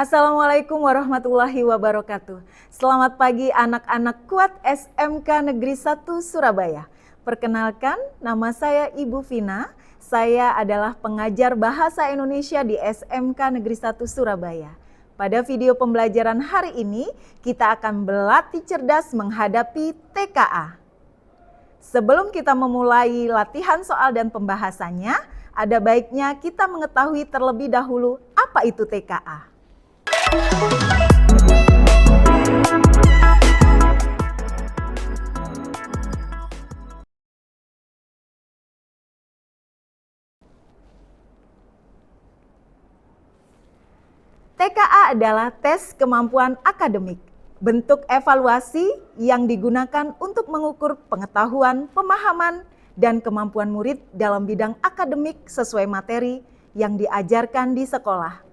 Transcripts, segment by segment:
Assalamualaikum warahmatullahi wabarakatuh. Selamat pagi anak-anak kuat SMK Negeri 1 Surabaya. Perkenalkan, nama saya Ibu Vina. Saya adalah pengajar Bahasa Indonesia di SMK Negeri 1 Surabaya. Pada video pembelajaran hari ini, kita akan berlatih cerdas menghadapi TKA. Sebelum kita memulai latihan soal dan pembahasannya, ada baiknya kita mengetahui terlebih dahulu apa itu TKA. TKA adalah tes kemampuan akademik, bentuk evaluasi yang digunakan untuk mengukur pengetahuan, pemahaman, dan kemampuan murid dalam bidang akademik sesuai materi yang diajarkan di sekolah.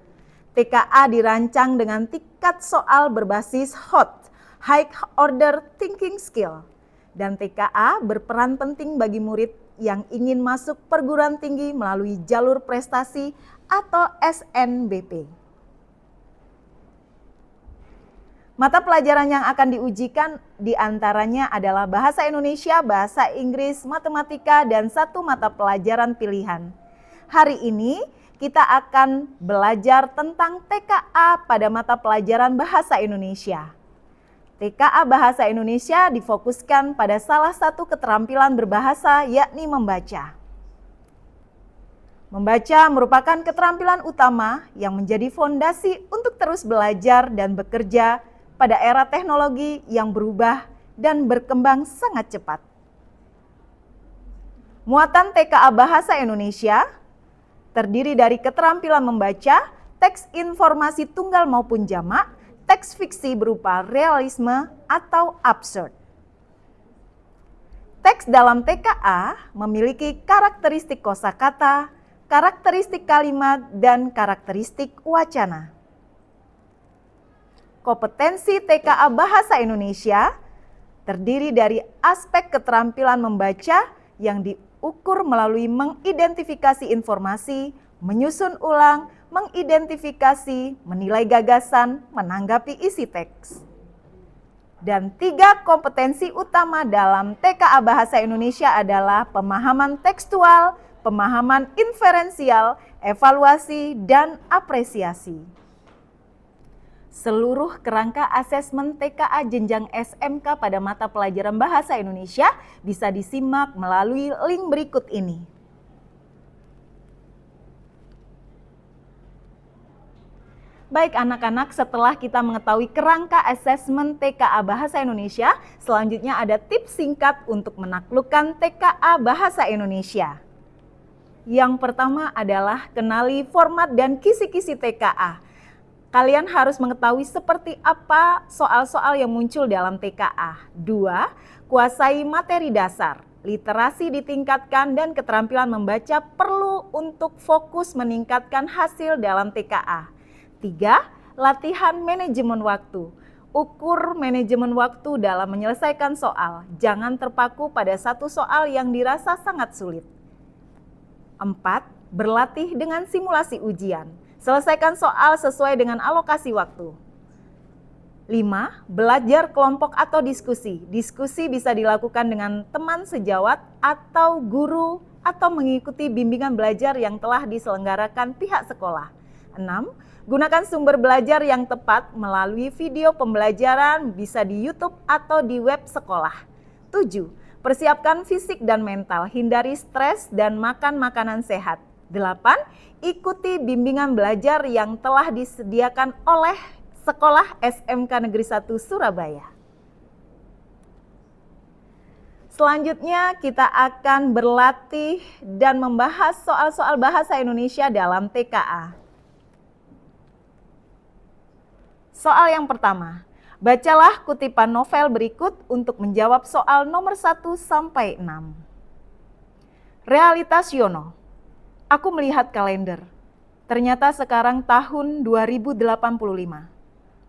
TKA dirancang dengan tingkat soal berbasis HOT, High Order Thinking Skill, dan TKA berperan penting bagi murid yang ingin masuk perguruan tinggi melalui jalur prestasi atau SNBP. Mata pelajaran yang akan diujikan diantaranya adalah Bahasa Indonesia, Bahasa Inggris, Matematika, dan satu mata pelajaran pilihan. Hari ini kita akan belajar tentang TKA pada mata pelajaran Bahasa Indonesia. TKA Bahasa Indonesia difokuskan pada salah satu keterampilan berbahasa, yakni membaca. Membaca merupakan keterampilan utama yang menjadi fondasi untuk terus belajar dan bekerja pada era teknologi yang berubah dan berkembang sangat cepat. Muatan TKA Bahasa Indonesia terdiri dari keterampilan membaca, teks informasi tunggal maupun jamak, teks fiksi berupa realisme atau absurd. Teks dalam TKA memiliki karakteristik kosakata, karakteristik kalimat, dan karakteristik wacana. Kompetensi TKA Bahasa Indonesia terdiri dari aspek keterampilan membaca yang diukur melalui mengidentifikasi informasi, menyusun ulang, mengidentifikasi, menilai gagasan, menanggapi isi teks. Dan 3 kompetensi utama dalam TKA Bahasa Indonesia adalah pemahaman tekstual, pemahaman inferensial, evaluasi, dan apresiasi. Seluruh kerangka asesmen TKA jenjang SMK pada mata pelajaran Bahasa Indonesia bisa disimak melalui link berikut ini. Baik anak-anak, setelah kita mengetahui kerangka asesmen TKA Bahasa Indonesia, selanjutnya ada tips singkat untuk menaklukkan TKA Bahasa Indonesia. Yang pertama adalah kenali format dan kisi-kisi TKA. Kalian harus mengetahui seperti apa soal-soal yang muncul dalam TKA. 2. Kuasai materi dasar. Literasi ditingkatkan dan keterampilan membaca perlu untuk fokus meningkatkan hasil dalam TKA. 3. Latihan manajemen waktu. Ukur manajemen waktu dalam menyelesaikan soal. Jangan terpaku pada satu soal yang dirasa sangat sulit. 4. Berlatih dengan simulasi ujian. Selesaikan soal sesuai dengan alokasi waktu. 5. Belajar kelompok atau diskusi. Diskusi bisa dilakukan dengan teman sejawat atau guru atau mengikuti bimbingan belajar yang telah diselenggarakan pihak sekolah. 6. Gunakan sumber belajar yang tepat melalui video pembelajaran bisa di YouTube atau di web sekolah. 7. Persiapkan fisik dan mental, hindari stres dan makan makanan sehat. 8. Ikuti bimbingan belajar yang telah disediakan oleh Sekolah SMK Negeri 1 Surabaya. Selanjutnya kita akan berlatih dan membahas soal-soal bahasa Indonesia dalam TKA. Soal yang pertama, bacalah kutipan novel berikut untuk menjawab soal nomor 1 sampai 6. Realitas Yono. Aku melihat kalender. Ternyata sekarang tahun 2085.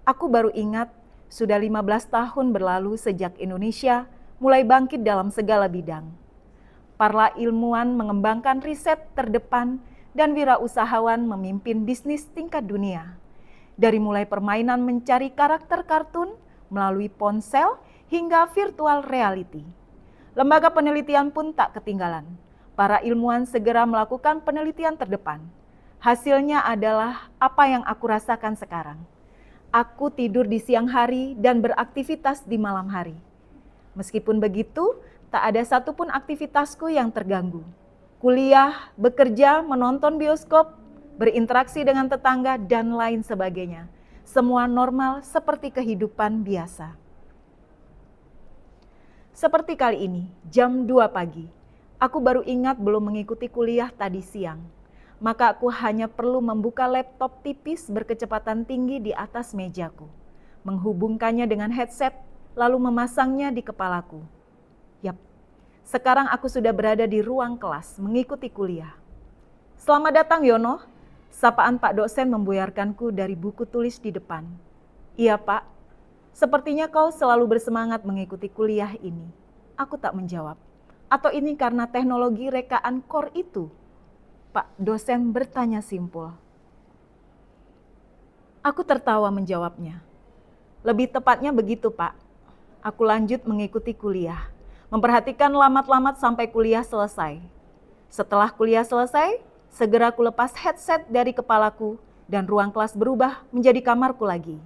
Aku baru ingat sudah 15 tahun berlalu sejak Indonesia mulai bangkit dalam segala bidang. Para ilmuwan mengembangkan riset terdepan dan wirausahawan memimpin bisnis tingkat dunia. Dari mulai permainan mencari karakter kartun melalui ponsel hingga virtual reality. Lembaga penelitian pun tak ketinggalan. Para ilmuwan segera melakukan penelitian terdepan. Hasilnya adalah apa yang aku rasakan sekarang. Aku tidur di siang hari dan beraktivitas di malam hari. Meskipun begitu, tak ada satupun aktivitasku yang terganggu. Kuliah, bekerja, menonton bioskop, berinteraksi dengan tetangga, dan lain sebagainya. Semua normal seperti kehidupan biasa. Seperti kali ini, jam 2 pagi, aku baru ingat belum mengikuti kuliah tadi siang. Maka aku hanya perlu membuka laptop tipis berkecepatan tinggi di atas mejaku, menghubungkannya dengan headset, lalu memasangnya di kepalaku. Yap, sekarang aku sudah berada di ruang kelas mengikuti kuliah. Selamat datang Yono, sapaan Pak dosen membuyarkanku dari buku tulis di depan. Iya Pak, sepertinya kau selalu bersemangat mengikuti kuliah ini. Aku tak menjawab. Atau ini karena teknologi rekaan core itu? Pak dosen bertanya simpul. Aku tertawa menjawabnya. Lebih tepatnya begitu Pak. Aku lanjut mengikuti kuliah. Memperhatikan lamat-lamat sampai kuliah selesai. Setelah kuliah selesai, segera aku lepas headset dari kepalaku dan ruang kelas berubah menjadi kamarku lagi.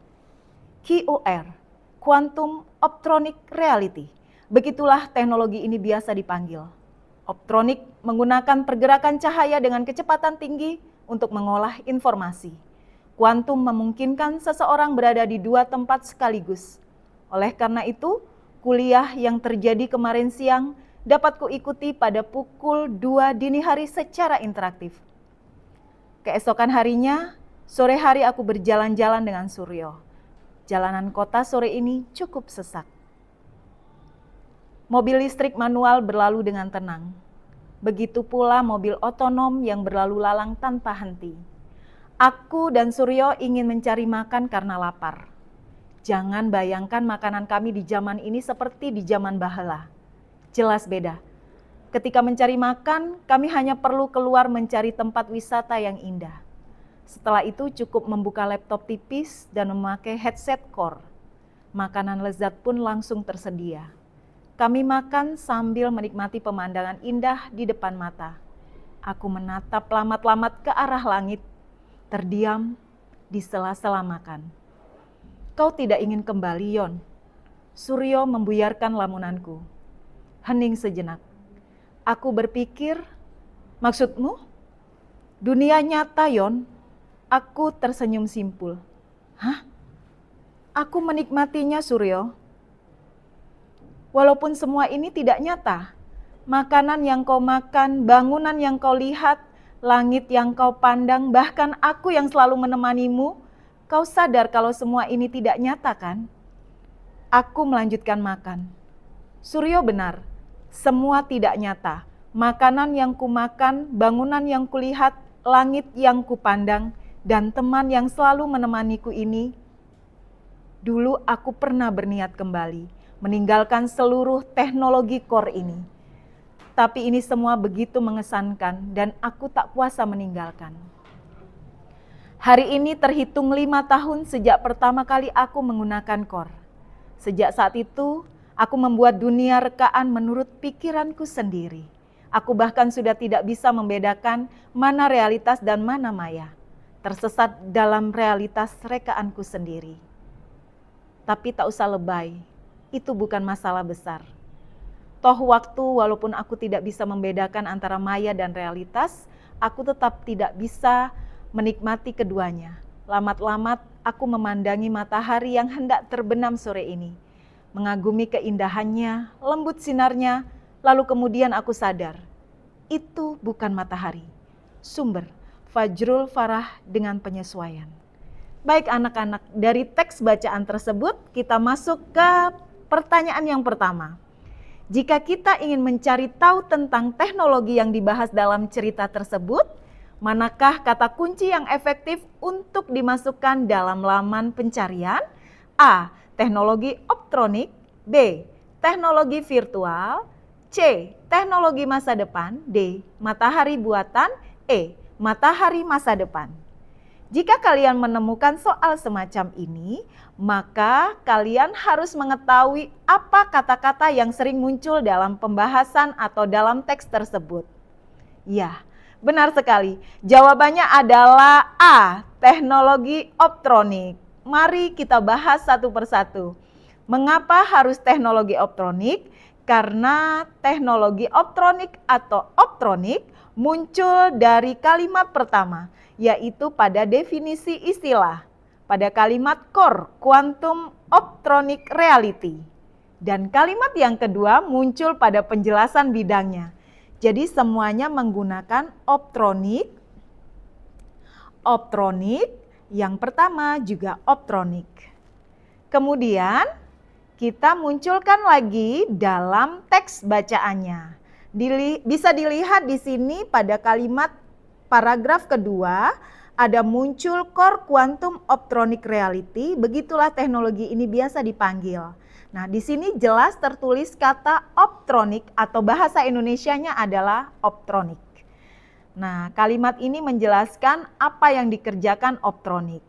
QOR, Quantum Optronic Reality. Begitulah teknologi ini biasa dipanggil. Optronik menggunakan pergerakan cahaya dengan kecepatan tinggi untuk mengolah informasi. Kuantum memungkinkan seseorang berada di dua tempat sekaligus. Oleh karena itu, kuliah yang terjadi kemarin siang dapat kuikuti pada pukul 2 dini hari secara interaktif. Keesokan harinya, sore hari aku berjalan-jalan dengan Suryo. Jalanan kota sore ini cukup sesak. Mobil listrik manual berlalu dengan tenang. Begitu pula mobil otonom yang berlalu lalang tanpa henti. Aku dan Suryo ingin mencari makan karena lapar. Jangan bayangkan makanan kami di zaman ini seperti di zaman baheula. Jelas beda. Ketika mencari makan, kami hanya perlu keluar mencari tempat wisata yang indah. Setelah itu cukup membuka laptop tipis dan memakai headset core. Makanan lezat pun langsung tersedia. Kami makan sambil menikmati pemandangan indah di depan mata. Aku menatap lamat-lamat ke arah langit, terdiam di sela-sela makan. Kau tidak ingin kembali, Yon? Suryo membuyarkan lamunanku. Hening sejenak. Aku berpikir, maksudmu? Dunia nyata, Yon. Aku tersenyum simpul. Hah? Aku menikmatinya, Suryo. Walaupun semua ini tidak nyata, makanan yang kau makan, bangunan yang kau lihat, langit yang kau pandang, bahkan aku yang selalu menemanimu, kau sadar kalau semua ini tidak nyata kan? Aku melanjutkan makan. Suryo benar, semua tidak nyata. Makanan yang kumakan, bangunan yang kulihat, langit yang kupandang, dan teman yang selalu menemaniku ini, dulu aku pernah berniat kembali meninggalkan seluruh teknologi core ini. Tapi ini semua begitu mengesankan dan aku tak kuasa meninggalkan. Hari ini terhitung 5 tahun sejak pertama kali aku menggunakan core. Sejak saat itu, aku membuat dunia rekaan menurut pikiranku sendiri. Aku bahkan sudah tidak bisa membedakan mana realitas dan mana maya. Tersesat dalam realitas rekaanku sendiri. Tapi tak usah lebay. Itu bukan masalah besar. Toh waktu walaupun aku tidak bisa membedakan antara maya dan realitas, aku tetap tidak bisa menikmati keduanya. Lamat-lamat aku memandangi matahari yang hendak terbenam sore ini. Mengagumi keindahannya, lembut sinarnya, lalu kemudian aku sadar, itu bukan matahari. Sumber, Fajrul Farah dengan penyesuaian. Baik anak-anak, dari teks bacaan tersebut kita masuk ke pertanyaan yang pertama. Jika kita ingin mencari tahu tentang teknologi yang dibahas dalam cerita tersebut, manakah kata kunci yang efektif untuk dimasukkan dalam laman pencarian? A. Teknologi optronik. B. Teknologi virtual. C. Teknologi masa depan. D. Matahari buatan. E. Matahari masa depan. Jika kalian menemukan soal semacam ini, maka kalian harus mengetahui apa kata-kata yang sering muncul dalam pembahasan atau dalam teks tersebut. Ya, benar sekali. Jawabannya adalah A, teknologi optronik. Mari kita bahas satu persatu. Mengapa harus teknologi optronik? Karena teknologi optronik atau optronik muncul dari kalimat pertama, yaitu pada definisi istilah, pada kalimat core quantum optronic reality. Dan kalimat yang kedua muncul pada penjelasan bidangnya. Jadi semuanya menggunakan optronik, yang pertama juga optronik. Kemudian kita munculkan lagi dalam teks bacaannya. Bisa dilihat di sini pada kalimat paragraf kedua ada muncul core quantum optronic reality, begitulah teknologi ini biasa dipanggil. Nah, di sini jelas tertulis kata optronik atau bahasa Indonesianya adalah optronik. Nah, kalimat ini menjelaskan apa yang dikerjakan optronik.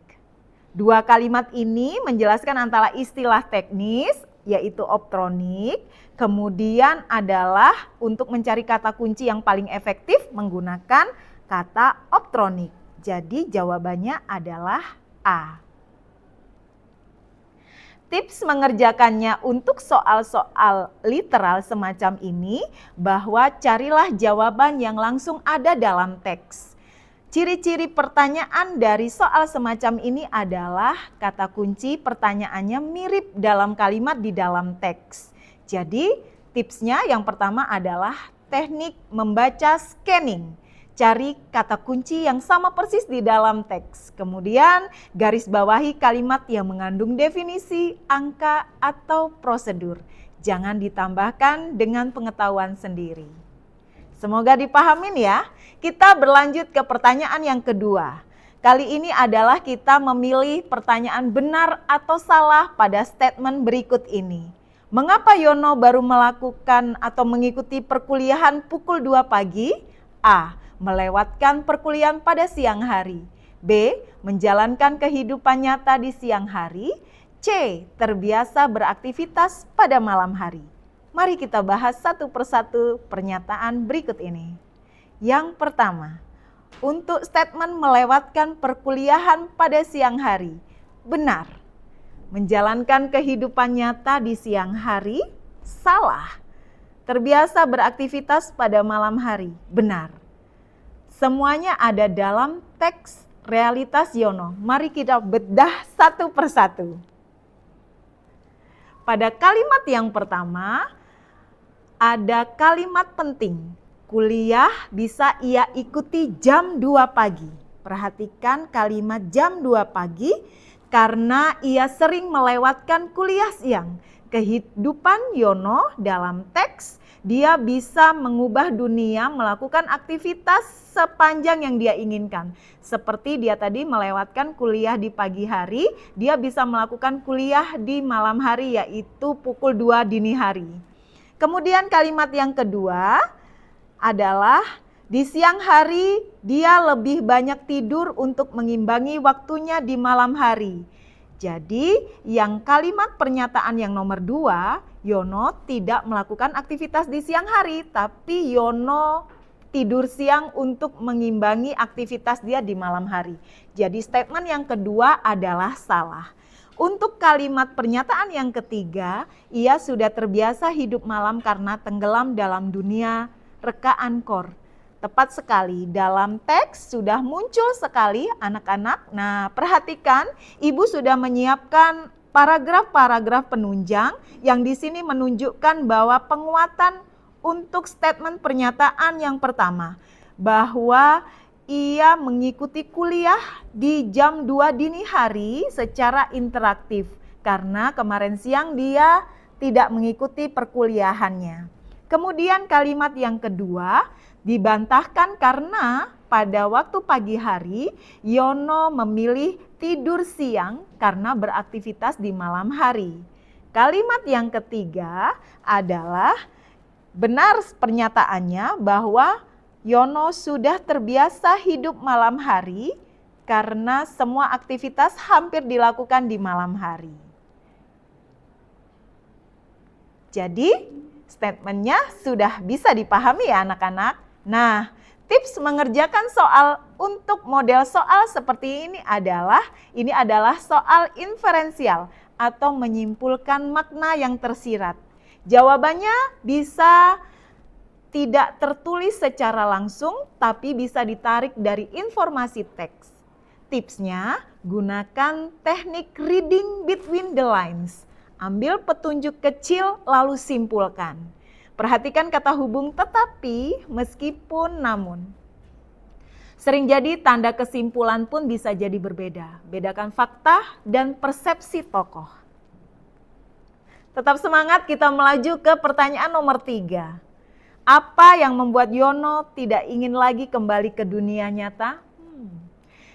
Dua kalimat ini menjelaskan antara istilah teknis, yaitu optronik, kemudian adalah untuk mencari kata kunci yang paling efektif menggunakan kata optronik. Jadi jawabannya adalah A. Tips mengerjakannya untuk soal-soal literal semacam ini, bahwa carilah jawaban yang langsung ada dalam teks. Ciri-ciri pertanyaan dari soal semacam ini adalah kata kunci pertanyaannya mirip dalam kalimat di dalam teks. Jadi tipsnya yang pertama adalah teknik membaca scanning. Cari kata kunci yang sama persis di dalam teks. Kemudian garis bawahi kalimat yang mengandung definisi, angka, atau prosedur. Jangan ditambahkan dengan pengetahuan sendiri. Semoga dipahamin ya. Kita berlanjut ke pertanyaan yang kedua. Kali ini adalah kita memilih pertanyaan benar atau salah pada statement berikut ini. Mengapa Yono baru melakukan atau mengikuti perkuliahan pukul 2 pagi? A. Melewatkan perkuliahan pada siang hari. B. Menjalankan kehidupan nyata di siang hari. C. Terbiasa beraktivitas pada malam hari. Mari kita bahas satu persatu pernyataan berikut ini. Yang pertama, untuk statement melewatkan perkuliahan pada siang hari, benar. Menjalankan kehidupan nyata di siang hari, salah. Terbiasa beraktivitas pada malam hari, benar. Semuanya ada dalam teks realitas Yono. Mari kita bedah satu persatu. Pada kalimat yang pertama, ada kalimat penting. Kuliah bisa ia ikuti jam 2 pagi. Perhatikan kalimat jam 2 pagi karena ia sering melewatkan kuliah siang. Kehidupan Yono dalam teks, dia bisa mengubah dunia, melakukan aktivitas sepanjang yang dia inginkan. Seperti dia tadi melewatkan kuliah di pagi hari, dia bisa melakukan kuliah di malam hari, yaitu pukul 2 dini hari. Kemudian kalimat yang kedua adalah di siang hari dia lebih banyak tidur untuk mengimbangi waktunya di malam hari. Jadi yang kalimat pernyataan yang nomor 2, Yono tidak melakukan aktivitas di siang hari, tapi Yono tidur siang untuk mengimbangi aktivitas dia di malam hari. Jadi statement yang kedua adalah salah. Untuk kalimat pernyataan yang ketiga, ia sudah terbiasa hidup malam karena tenggelam dalam dunia rekaan kor. Tepat sekali, dalam teks sudah muncul sekali anak-anak. Nah, perhatikan, Ibu sudah menyiapkan paragraf-paragraf penunjang yang di sini menunjukkan bahwa penguatan untuk statement pernyataan yang pertama, bahwa ia mengikuti kuliah di jam 2 dini hari secara interaktif karena kemarin siang dia tidak mengikuti perkuliahannya. Kemudian kalimat yang kedua dibantahkan karena pada waktu pagi hari Yono memilih tidur siang karena beraktivitas di malam hari. Kalimat yang ketiga adalah benar pernyataannya bahwa Yono sudah terbiasa hidup malam hari karena semua aktivitas hampir dilakukan di malam hari. Jadi, statementnya sudah bisa dipahami ya anak-anak. Nah, tips mengerjakan soal untuk model soal seperti ini adalah soal inferensial atau menyimpulkan makna yang tersirat. Jawabannya bisa tidak tertulis secara langsung, tapi bisa ditarik dari informasi teks. Tipsnya, gunakan teknik reading between the lines. Ambil petunjuk kecil lalu simpulkan. Perhatikan kata hubung tetapi, meskipun, namun. Sering jadi tanda kesimpulan pun bisa jadi berbeda. Bedakan fakta dan persepsi tokoh. Tetap semangat, kita melaju ke pertanyaan nomor 3. Apa yang membuat Yono tidak ingin lagi kembali ke dunia nyata?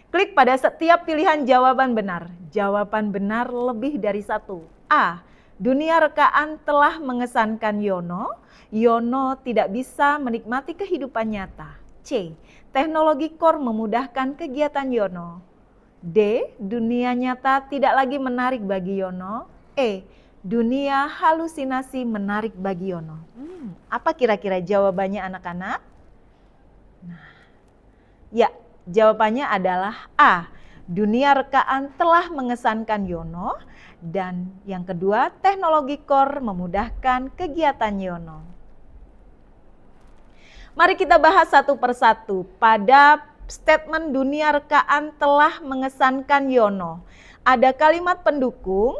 Klik pada setiap pilihan jawaban benar. Jawaban benar lebih dari satu. A. Dunia rekaan telah mengesankan Yono. Yono tidak bisa menikmati kehidupan nyata. C. Teknologi core memudahkan kegiatan Yono. D. Dunia nyata tidak lagi menarik bagi Yono. E. Dunia halusinasi menarik bagi Yono. Apa kira-kira jawabannya anak-anak? Nah, ya, jawabannya adalah A. Dunia rekaan telah mengesankan Yono. Dan yang kedua, teknologi core memudahkan kegiatan Yono. Mari kita bahas satu persatu. Pada statement dunia rekaan telah mengesankan Yono, ada kalimat pendukung,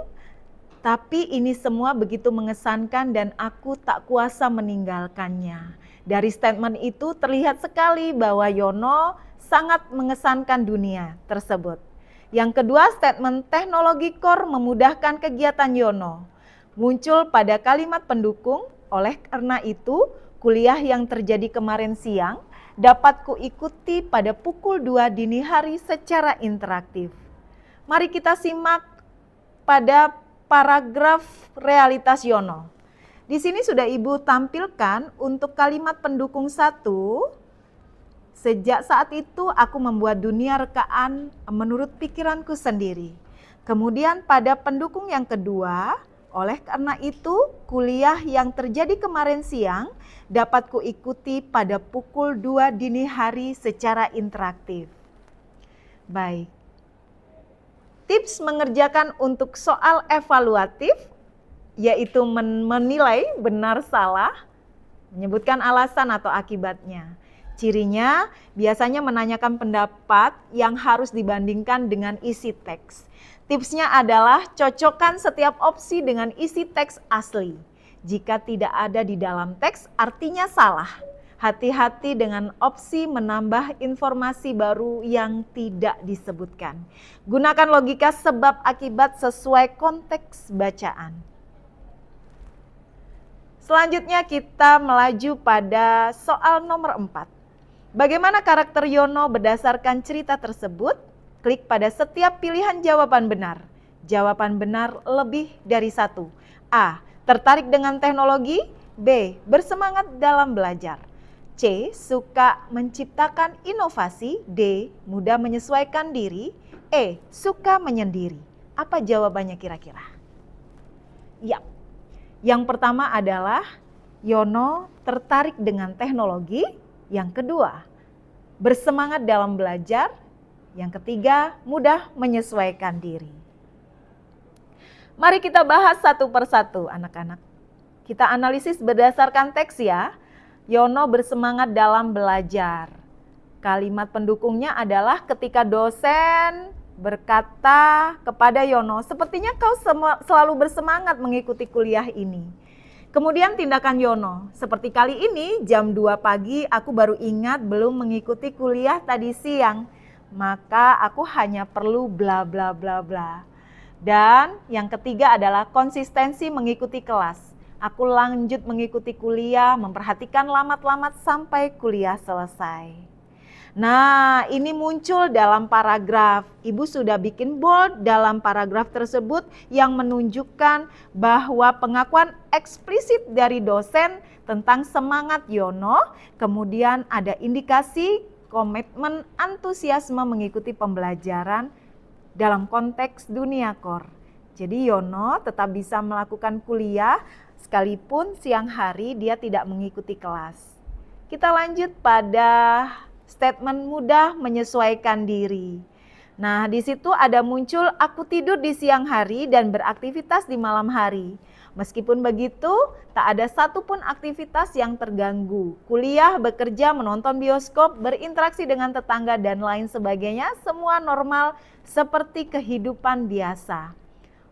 tapi ini semua begitu mengesankan dan aku tak kuasa meninggalkannya. Dari statement itu terlihat sekali bahwa Yono sangat mengesankan dunia tersebut. Yang kedua, statement teknologi core memudahkan kegiatan Yono. Muncul pada kalimat pendukung, oleh karena itu kuliah yang terjadi kemarin siang dapat kuikuti pada pukul 2 dini hari secara interaktif. Mari kita simak pada paragraf realitas Yono. Di sini sudah Ibu tampilkan untuk kalimat pendukung 1. Sejak saat itu aku membuat dunia rekaan menurut pikiranku sendiri. Kemudian pada pendukung yang kedua, oleh karena itu kuliah yang terjadi kemarin siang dapat kuikuti pada pukul 2 dini hari secara interaktif. Baik. Tips mengerjakan untuk soal evaluatif, yaitu menilai benar salah, menyebutkan alasan atau akibatnya. Cirinya biasanya menanyakan pendapat yang harus dibandingkan dengan isi teks. Tipsnya adalah cocokkan setiap opsi dengan isi teks asli. Jika tidak ada di dalam teks artinya salah. Hati-hati dengan opsi menambah informasi baru yang tidak disebutkan. Gunakan logika sebab akibat sesuai konteks bacaan. Selanjutnya kita melaju pada soal nomor 4. Bagaimana karakter Yono berdasarkan cerita tersebut? Klik pada setiap pilihan jawaban benar. Jawaban benar lebih dari satu. A. Tertarik dengan teknologi. B. Bersemangat dalam belajar. C. Suka menciptakan inovasi. D. Mudah menyesuaikan diri. E. Suka menyendiri. Apa jawabannya kira-kira? Ya, yang pertama adalah Yono tertarik dengan teknologi. Yang kedua, bersemangat dalam belajar. Yang ketiga, mudah menyesuaikan diri. Mari kita bahas satu persatu anak-anak. Kita analisis berdasarkan teks ya. Yono bersemangat dalam belajar. Kalimat pendukungnya adalah ketika dosen berkata kepada Yono, sepertinya kau selalu bersemangat mengikuti kuliah ini. Kemudian tindakan Yono, seperti kali ini jam 2 pagi aku baru ingat belum mengikuti kuliah tadi siang. Maka aku hanya perlu bla bla bla bla. Dan yang ketiga adalah konsistensi mengikuti kelas. Aku lanjut mengikuti kuliah, memperhatikan lamat-lamat sampai kuliah selesai. Nah, ini muncul dalam paragraf. Ibu sudah bikin bold dalam paragraf tersebut yang menunjukkan bahwa pengakuan eksplisit dari dosen tentang semangat Yono, kemudian ada indikasi komitmen, antusiasme mengikuti pembelajaran dalam konteks dunia core. Jadi Yono tetap bisa melakukan kuliah sekalipun siang hari dia tidak mengikuti kelas. Kita lanjut pada statement mudah menyesuaikan diri. Nah, di situ ada muncul aku tidur di siang hari dan beraktivitas di malam hari. Meskipun begitu, tak ada satupun aktivitas yang terganggu. Kuliah, bekerja, menonton bioskop, berinteraksi dengan tetangga dan lain sebagainya, semua normal seperti kehidupan biasa.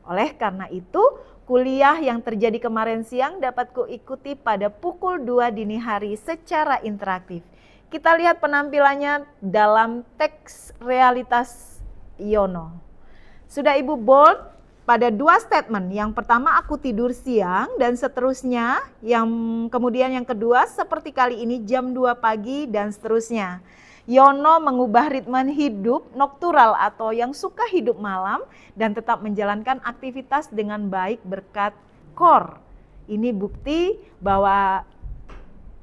Oleh karena itu, kuliah yang terjadi kemarin siang dapat kuikuti pada pukul 2 dini hari secara interaktif. Kita lihat penampilannya dalam teks realitas Yono. Sudah Ibu bold pada 2 statement. Yang pertama aku tidur siang dan seterusnya. Yang kemudian yang kedua seperti kali ini jam 2 pagi dan seterusnya. Yono mengubah ritme hidup noktural atau yang suka hidup malam dan tetap menjalankan aktivitas dengan baik berkat core. Ini bukti bahwa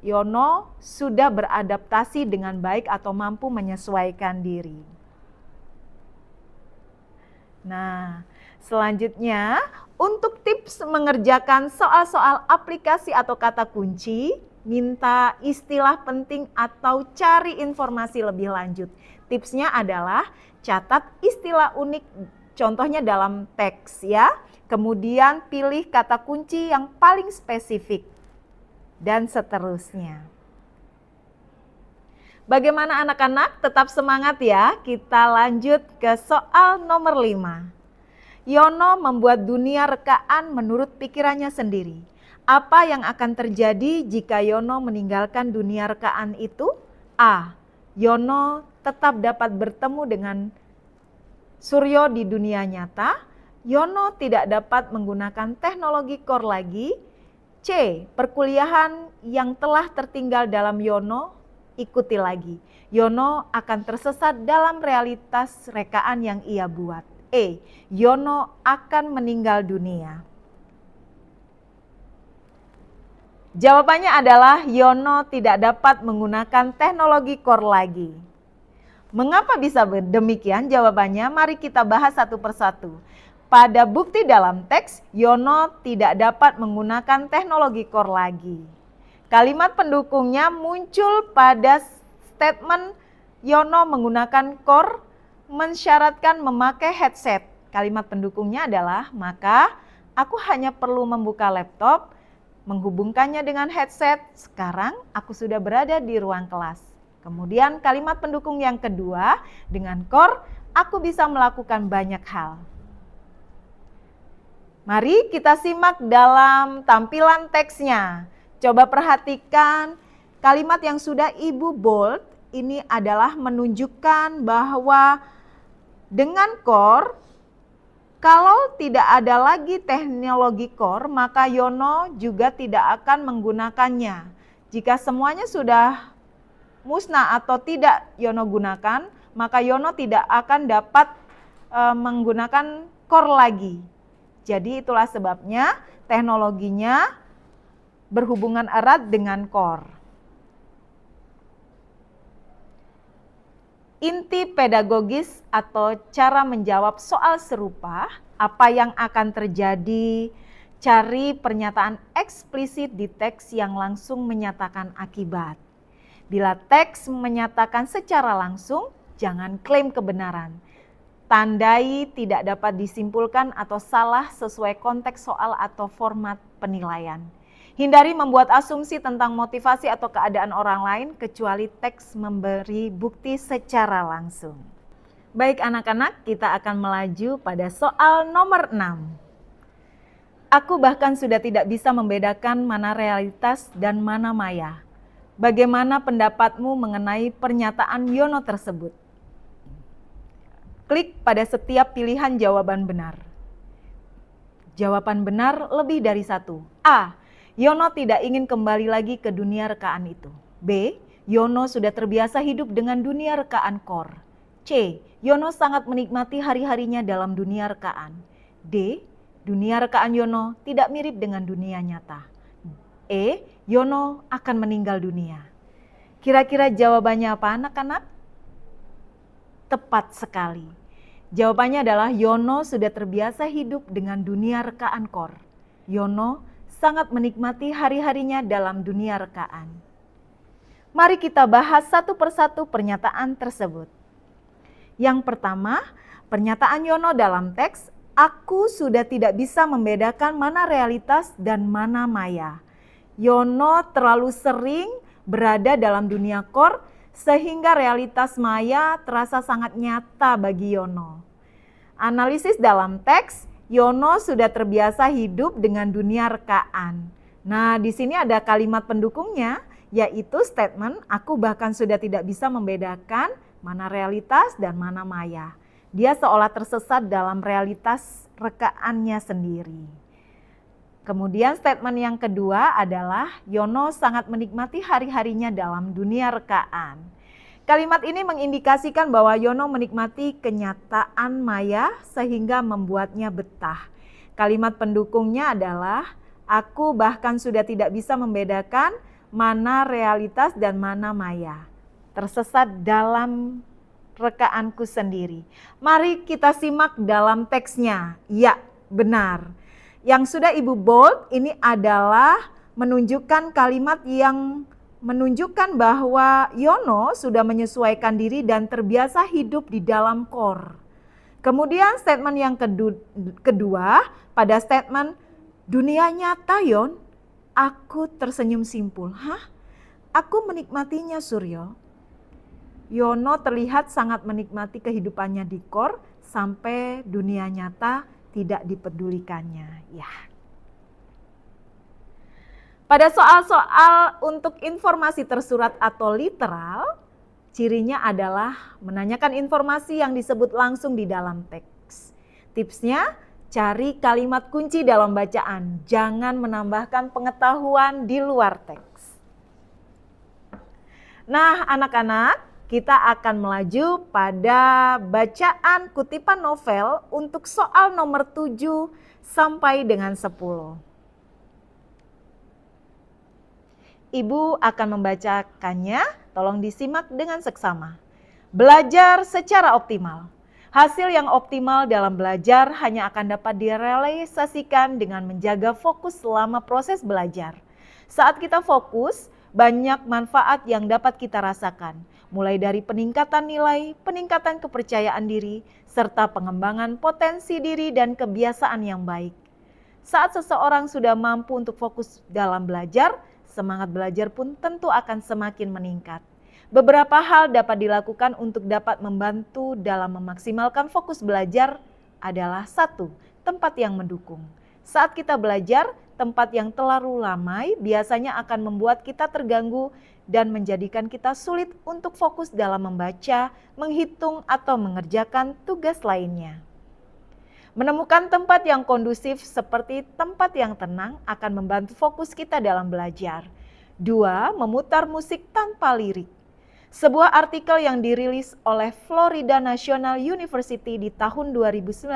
Yono sudah beradaptasi dengan baik atau mampu menyesuaikan diri. Nah, selanjutnya untuk tips mengerjakan soal-soal aplikasi atau kata kunci, minta istilah penting atau cari informasi lebih lanjut. Tipsnya adalah catat istilah unik, contohnya dalam teks ya. Kemudian pilih kata kunci yang paling spesifik dan seterusnya. Bagaimana anak-anak? Tetap semangat ya. Kita lanjut ke soal nomor 5. Yono membuat dunia rekaan menurut pikirannya sendiri. Apa yang akan terjadi jika Yono meninggalkan dunia rekaan itu? A. Yono tetap dapat bertemu dengan Suryo di dunia nyata. Yono tidak dapat menggunakan teknologi core lagi. C. Perkuliahan yang telah tertinggal dalam Yono ikuti lagi. Yono akan tersesat dalam realitas rekaan yang ia buat. E. Yono akan meninggal dunia. Jawabannya adalah Yono tidak dapat menggunakan teknologi core lagi. Mengapa bisa demikian? Jawabannya mari kita bahas satu persatu. Pada bukti dalam teks, Yono tidak dapat menggunakan teknologi core lagi. Kalimat pendukungnya muncul pada statement Yono menggunakan core mensyaratkan memakai headset. Kalimat pendukungnya adalah, maka aku hanya perlu membuka laptop, menghubungkannya dengan headset, sekarang aku sudah berada di ruang kelas. Kemudian kalimat pendukung yang kedua, dengan core aku bisa melakukan banyak hal. Mari kita simak dalam tampilan teksnya. Coba perhatikan kalimat yang sudah Ibu bold, ini adalah menunjukkan bahwa dengan core, kalau tidak ada lagi teknologi core, maka Yono juga tidak akan menggunakannya. Jika semuanya sudah musnah atau tidak Yono gunakan, maka Yono tidak akan dapat menggunakan core lagi. Jadi itulah sebabnya teknologinya berhubungan erat dengan core. Inti pedagogis atau cara menjawab soal serupa, apa yang akan terjadi, cari pernyataan eksplisit di teks yang langsung menyatakan akibat. Bila teks menyatakan secara langsung, jangan klaim kebenaran. Tandai tidak dapat disimpulkan atau salah sesuai konteks soal atau format penilaian. Hindari membuat asumsi tentang motivasi atau keadaan orang lain kecuali teks memberi bukti secara langsung. Baik anak-anak, kita akan melaju pada soal nomor 6. Aku bahkan sudah tidak bisa membedakan mana realitas dan mana maya. Bagaimana pendapatmu mengenai pernyataan Yono tersebut? Klik pada setiap pilihan jawaban benar. Jawaban benar lebih dari satu. A. Yono tidak ingin kembali lagi ke dunia rekaan itu. B. Yono sudah terbiasa hidup dengan dunia rekaan core. C. Yono sangat menikmati hari-harinya dalam dunia rekaan. D. Dunia rekaan Yono tidak mirip dengan dunia nyata. E. Yono akan meninggal dunia. Kira-kira jawabannya apa anak-anak? Tepat sekali. Jawabannya adalah Yono sudah terbiasa hidup dengan dunia rekaan KOR. Yono sangat menikmati hari-harinya dalam dunia rekaan. Mari kita bahas satu persatu pernyataan tersebut. Yang pertama, pernyataan Yono dalam teks, aku sudah tidak bisa membedakan mana realitas dan mana maya. Yono terlalu sering berada dalam dunia KOR sehingga realitas maya terasa sangat nyata bagi Yono. Analisis dalam teks, Yono sudah terbiasa hidup dengan dunia rekaan. Nah, di sini ada kalimat pendukungnya, yaitu statement, aku bahkan sudah tidak bisa membedakan mana realitas dan mana maya. Dia seolah tersesat dalam realitas rekaannya sendiri. Kemudian statement yang kedua adalah Yono sangat menikmati hari-harinya dalam dunia rekaan. Kalimat ini mengindikasikan bahwa Yono menikmati kenyataan maya sehingga membuatnya betah. Kalimat pendukungnya adalah, aku bahkan sudah tidak bisa membedakan mana realitas dan mana maya. Tersesat dalam rekaanku sendiri. Mari kita simak dalam teksnya. Ya, benar. Yang sudah Ibu bold ini adalah menunjukkan kalimat yang menunjukkan bahwa Yono sudah menyesuaikan diri dan terbiasa hidup di dalam KOR. Kemudian statement yang kedua, pada statement dunia nyata Yon, aku tersenyum simpul. Hah? Aku menikmatinya Suryo. Yono terlihat sangat menikmati kehidupannya di KOR sampai dunia nyata tidak dipedulikannya. Ya. Pada soal-soal untuk informasi tersurat atau literal, cirinya adalah menanyakan informasi yang disebut langsung di dalam teks. Tipsnya, cari kalimat kunci dalam bacaan, jangan menambahkan pengetahuan di luar teks. Nah, anak-anak, kita akan melaju pada bacaan kutipan novel untuk soal nomor 7 sampai dengan 10. Ibu akan membacakannya, tolong disimak dengan seksama. Belajar secara optimal. Hasil yang optimal dalam belajar hanya akan dapat direalisasikan dengan menjaga fokus selama proses belajar. Saat kita fokus, banyak manfaat yang dapat kita rasakan, mulai dari peningkatan nilai, peningkatan kepercayaan diri, serta pengembangan potensi diri dan kebiasaan yang baik. Saat seseorang sudah mampu untuk fokus dalam belajar, semangat belajar pun tentu akan semakin meningkat. Beberapa hal dapat dilakukan untuk dapat membantu dalam memaksimalkan fokus belajar adalah 1. Tempat yang mendukung. Saat kita belajar, tempat yang terlalu ramai biasanya akan membuat kita terganggu dan menjadikan kita sulit untuk fokus dalam membaca, menghitung, atau mengerjakan tugas lainnya. Menemukan tempat yang kondusif seperti tempat yang tenang akan membantu fokus kita dalam belajar. 2. Memutar musik tanpa lirik. Sebuah artikel yang dirilis oleh Florida National University di tahun 2019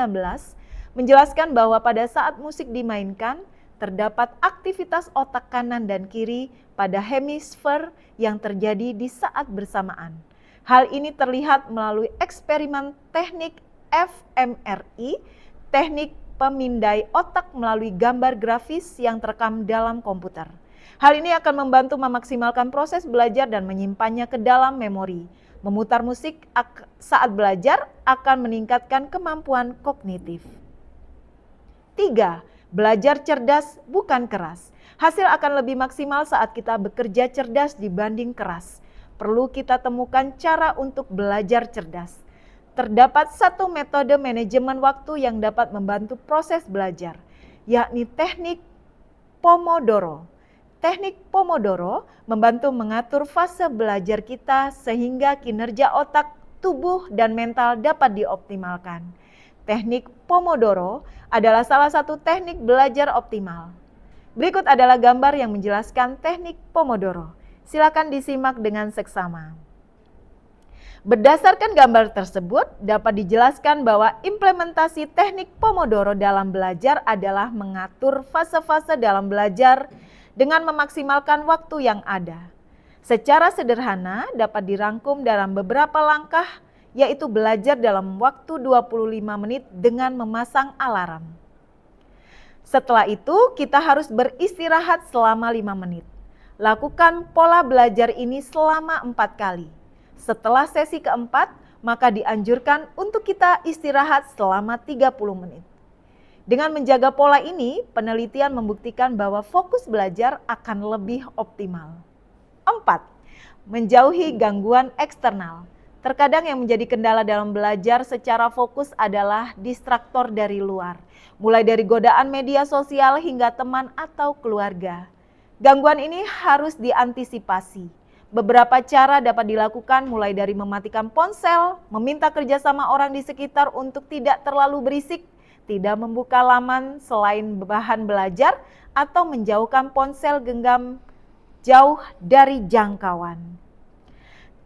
menjelaskan bahwa pada saat musik dimainkan, terdapat aktivitas otak kanan dan kiri pada hemisfer yang terjadi di saat bersamaan. Hal ini terlihat melalui eksperimen teknik fMRI, teknik pemindai otak melalui gambar grafis yang terekam dalam komputer. Hal ini akan membantu memaksimalkan proses belajar dan menyimpannya ke dalam memori. Memutar musik saat belajar akan meningkatkan kemampuan kognitif. 3. Belajar cerdas bukan keras. Hasil akan lebih maksimal saat kita bekerja cerdas dibanding keras. Perlu kita temukan cara untuk belajar cerdas. Terdapat satu metode manajemen waktu yang dapat membantu proses belajar, yakni teknik Pomodoro. Teknik Pomodoro membantu mengatur fase belajar kita sehingga kinerja otak, tubuh, dan mental dapat dioptimalkan. Teknik Pomodoro adalah salah satu teknik belajar optimal. Berikut adalah gambar yang menjelaskan teknik Pomodoro. Silakan disimak dengan seksama. Berdasarkan gambar tersebut, dapat dijelaskan bahwa implementasi teknik Pomodoro dalam belajar adalah mengatur fase-fase dalam belajar dengan memaksimalkan waktu yang ada. Secara sederhana dapat dirangkum dalam beberapa langkah, yaitu belajar dalam waktu 25 menit dengan memasang alarm. Setelah itu kita harus beristirahat selama 5 menit. Lakukan pola belajar ini selama 4 kali. Setelah sesi keempat, maka dianjurkan untuk kita istirahat selama 30 menit. Dengan menjaga pola ini, penelitian membuktikan bahwa fokus belajar akan lebih optimal. 4. Menjauhi gangguan eksternal. Terkadang yang menjadi kendala dalam belajar secara fokus adalah distraktor dari luar, mulai dari godaan media sosial hingga teman atau keluarga. Gangguan ini harus diantisipasi. Beberapa cara dapat dilakukan mulai dari mematikan ponsel, meminta kerjasama orang di sekitar untuk tidak terlalu berisik, tidak membuka laman selain bahan belajar, atau menjauhkan ponsel genggam jauh dari jangkauan.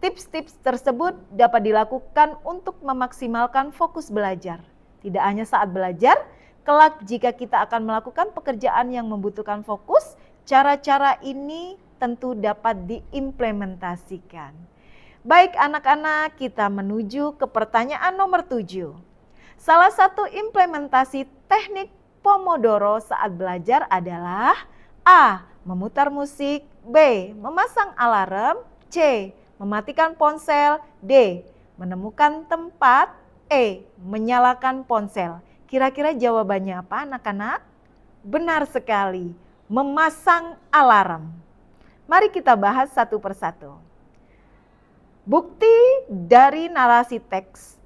Tips-tips tersebut dapat dilakukan untuk memaksimalkan fokus belajar. Tidak hanya saat belajar, kelak jika kita akan melakukan pekerjaan yang membutuhkan fokus, cara-cara ini tentu dapat diimplementasikan. Baik anak-anak, kita menuju ke pertanyaan nomor 7. Salah satu implementasi teknik Pomodoro saat belajar adalah A. Memutar musik, B. Memasang alarm, C. Mematikan ponsel, D. Menemukan tempat, E. Menyalakan ponsel. Kira-kira jawabannya apa anak-anak? Benar sekali, memasang alarm. Mari kita bahas satu persatu. Bukti dari narasi teks.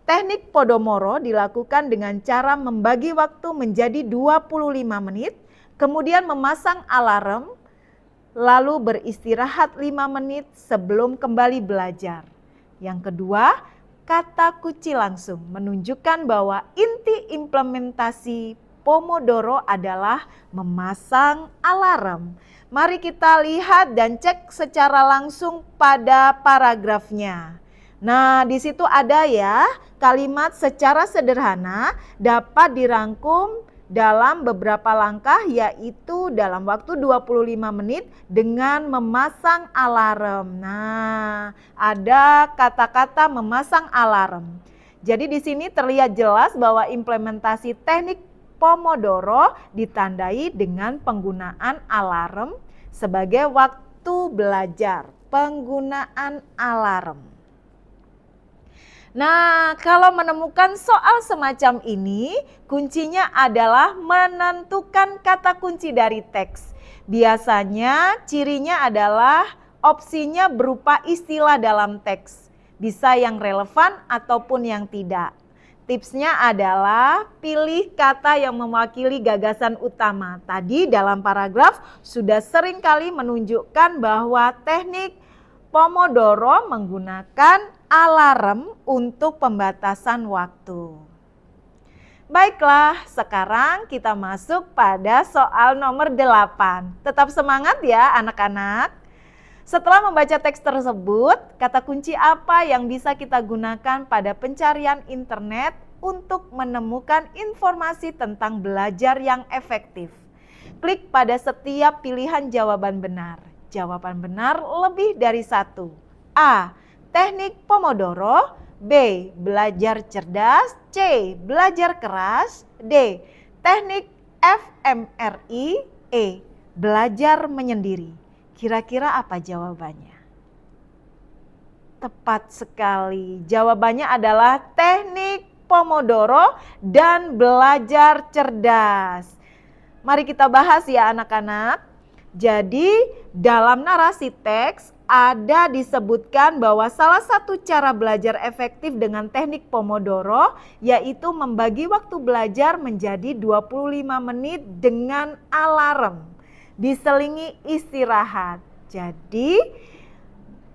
Teknik Pomodoro dilakukan dengan cara membagi waktu menjadi 25 menit, kemudian memasang alarm, lalu beristirahat 5 menit sebelum kembali belajar. Yang kedua, kata kunci langsung menunjukkan bahwa inti implementasi Pomodoro adalah memasang alarm. Mari kita lihat dan cek secara langsung pada paragrafnya. Nah, di situ ada ya kalimat secara sederhana dapat dirangkum dalam beberapa langkah, yaitu dalam waktu 25 menit dengan memasang alarm. Nah, ada kata-kata memasang alarm. Jadi di sini terlihat jelas bahwa implementasi teknik Pomodoro ditandai dengan penggunaan alarm sebagai waktu belajar. Penggunaan alarm. Nah, kalau menemukan soal semacam ini, kuncinya adalah menentukan kata kunci dari teks. Biasanya cirinya adalah opsinya berupa istilah dalam teks. Bisa yang relevan ataupun yang tidak. Tipsnya adalah pilih kata yang mewakili gagasan utama. Tadi dalam paragraf sudah sering kali menunjukkan bahwa teknik Pomodoro menggunakan alarm untuk pembatasan waktu. Baiklah, sekarang kita masuk pada soal nomor 8. Tetap semangat ya anak-anak. Setelah membaca teks tersebut, kata kunci apa yang bisa kita gunakan pada pencarian internet untuk menemukan informasi tentang belajar yang efektif? Klik pada setiap pilihan jawaban benar. Jawaban benar lebih dari satu. A. Teknik Pomodoro. B. Belajar cerdas. C. Belajar keras. D. Teknik fMRI. E. Belajar menyendiri. Kira-kira apa jawabannya? Tepat sekali. Jawabannya adalah teknik Pomodoro dan belajar cerdas. Mari kita bahas ya anak-anak. Jadi dalam narasi teks ada disebutkan bahwa salah satu cara belajar efektif dengan teknik Pomodoro yaitu membagi waktu belajar menjadi 25 menit dengan alarm, diselingi istirahat. Jadi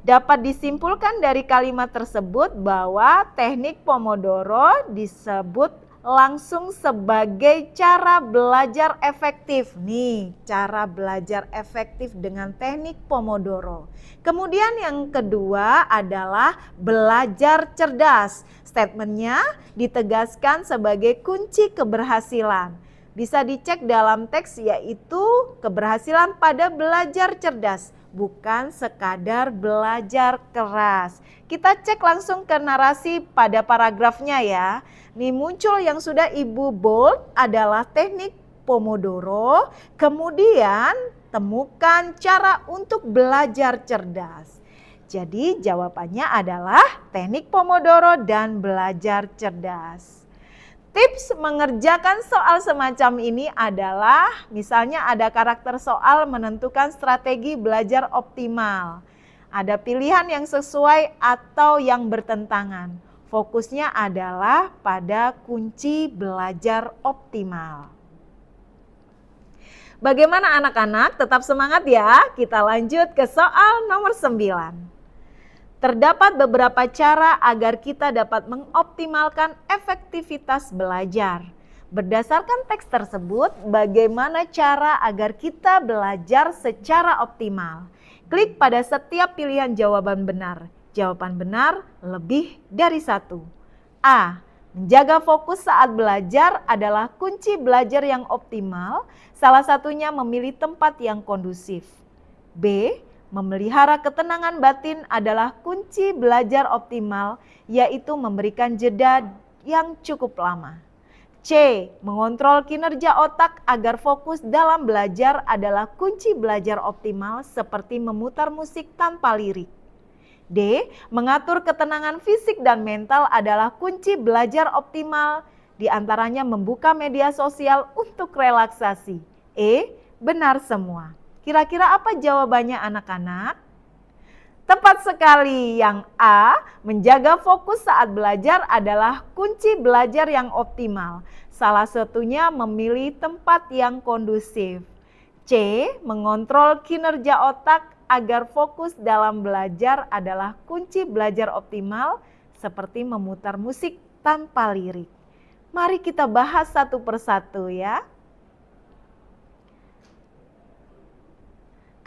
dapat disimpulkan dari kalimat tersebut bahwa teknik Pomodoro disebut langsung sebagai cara belajar efektif. Nih, cara belajar efektif dengan teknik Pomodoro. Kemudian yang kedua adalah belajar cerdas. Statementnya ditegaskan sebagai kunci keberhasilan. Bisa dicek dalam teks yaitu keberhasilan pada belajar cerdas bukan sekadar belajar keras. Kita cek langsung ke narasi pada paragrafnya ya. Nih muncul yang sudah Ibu bold adalah teknik Pomodoro, kemudian temukan cara untuk belajar cerdas. Jadi jawabannya adalah teknik Pomodoro dan belajar cerdas. Tips mengerjakan soal semacam ini adalah misalnya ada karakter soal menentukan strategi belajar optimal. Ada pilihan yang sesuai atau yang bertentangan. Fokusnya adalah pada kunci belajar optimal. Bagaimana anak-anak? Tetap semangat ya. Kita lanjut ke soal nomor 9. Terdapat beberapa cara agar kita dapat mengoptimalkan efektivitas belajar. Berdasarkan teks tersebut, bagaimana cara agar kita belajar secara optimal? Klik pada setiap pilihan jawaban benar. Jawaban benar lebih dari satu. A. Menjaga fokus saat belajar adalah kunci belajar yang optimal. Salah satunya memilih tempat yang kondusif. B. Memelihara ketenangan batin adalah kunci belajar optimal, yaitu memberikan jeda yang cukup lama. C. Mengontrol kinerja otak agar fokus dalam belajar adalah kunci belajar optimal seperti memutar musik tanpa lirik. D. Mengatur ketenangan fisik dan mental adalah kunci belajar optimal, di antaranya membuka media sosial untuk relaksasi. E. Benar semua. Kira-kira apa jawabannya anak-anak? Tepat sekali, yang A, menjaga fokus saat belajar adalah kunci belajar yang optimal. Salah satunya memilih tempat yang kondusif. C, mengontrol kinerja otak agar fokus dalam belajar adalah kunci belajar optimal seperti memutar musik tanpa lirik. Mari kita bahas satu persatu ya.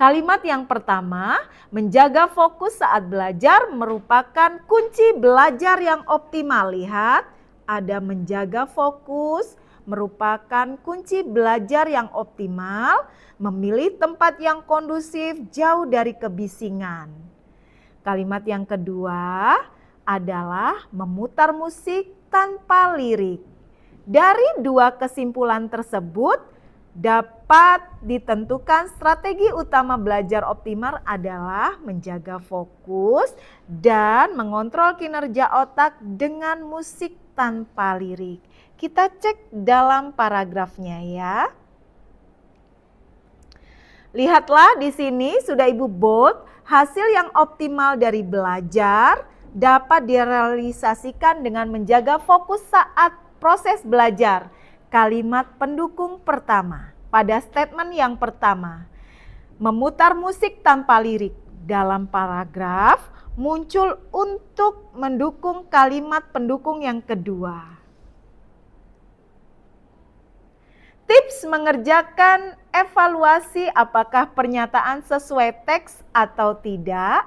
Kalimat yang pertama, menjaga fokus saat belajar merupakan kunci belajar yang optimal. Lihat, ada menjaga fokus merupakan kunci belajar yang optimal, memilih tempat yang kondusif jauh dari kebisingan. Kalimat yang kedua adalah memutar musik tanpa lirik. Dari dua kesimpulan tersebut, dapat ditentukan strategi utama belajar optimal adalah menjaga fokus dan mengontrol kinerja otak dengan musik tanpa lirik. Kita cek dalam paragrafnya ya. Lihatlah di sini sudah Ibu bold, hasil yang optimal dari belajar dapat direalisasikan dengan menjaga fokus saat proses belajar. Kalimat pendukung pertama pada statement yang pertama, memutar musik tanpa lirik dalam paragraf muncul untuk mendukung kalimat pendukung yang kedua. Tips mengerjakan evaluasi apakah pernyataan sesuai teks atau tidak.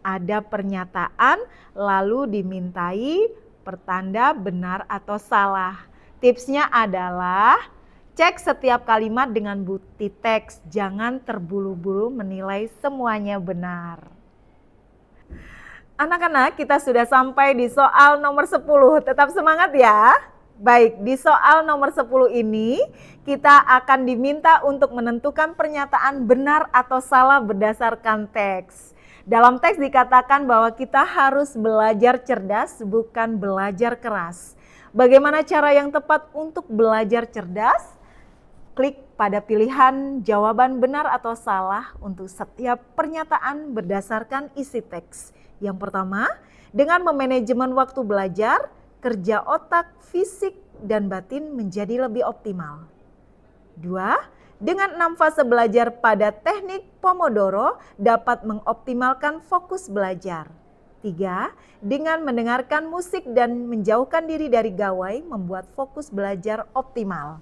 Ada pernyataan lalu dimintai pertanda benar atau salah. Tipsnya adalah cek setiap kalimat dengan bukti teks, jangan terburu-buru menilai semuanya benar. Anak-anak, kita sudah sampai di soal nomor 10, tetap semangat ya. Baik, di soal nomor 10 ini kita akan diminta untuk menentukan pernyataan benar atau salah berdasarkan teks. Dalam teks dikatakan bahwa kita harus belajar cerdas, bukan belajar keras. Bagaimana cara yang tepat untuk belajar cerdas? Klik pada pilihan jawaban benar atau salah untuk setiap pernyataan berdasarkan isi teks. Yang pertama, dengan memanajemen waktu belajar, kerja otak, fisik, dan batin menjadi lebih optimal. 2. Dengan 6 fase belajar pada teknik Pomodoro dapat mengoptimalkan fokus belajar. 3. Dengan mendengarkan musik dan menjauhkan diri dari gawai membuat fokus belajar optimal.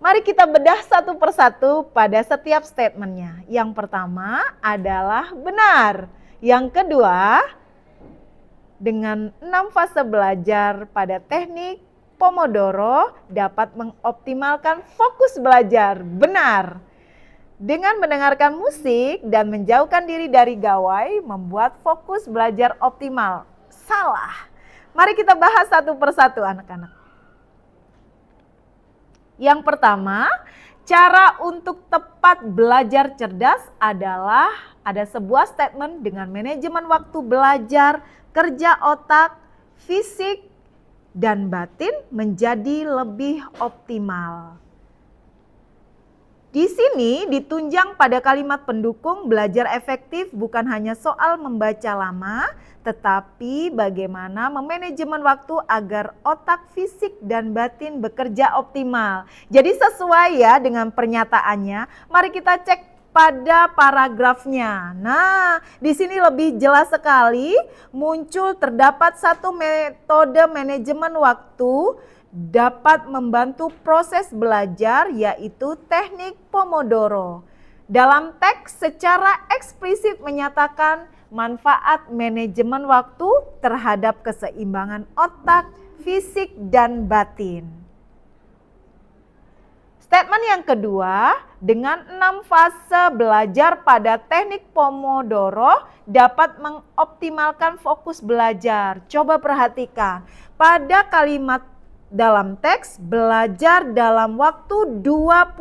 Mari kita bedah satu persatu pada setiap statementnya. Yang pertama adalah benar. Yang kedua, dengan 6 fase belajar pada teknik Pomodoro dapat mengoptimalkan fokus belajar. Benar. Dengan mendengarkan musik dan menjauhkan diri dari gawai, membuat fokus belajar optimal. Salah. Mari kita bahas satu persatu anak-anak. Yang pertama, cara untuk tepat belajar cerdas adalah ada sebuah statement dengan manajemen waktu belajar, kerja otak, fisik, dan batin menjadi lebih optimal. Di sini ditunjang pada kalimat pendukung belajar efektif bukan hanya soal membaca lama, tetapi bagaimana memanajemen waktu agar otak, fisik, dan batin bekerja optimal. Jadi sesuai ya dengan pernyataannya, mari kita cek pada paragrafnya. Nah, di sini lebih jelas sekali muncul terdapat satu metode manajemen waktu dapat membantu proses belajar, yaitu teknik Pomodoro. Dalam teks secara eksplisit menyatakan manfaat manajemen waktu terhadap keseimbangan otak, fisik, dan batin. Statement yang kedua, dengan 6 fase belajar pada teknik Pomodoro dapat mengoptimalkan fokus belajar. Coba perhatikan, pada kalimat dalam teks belajar dalam waktu 25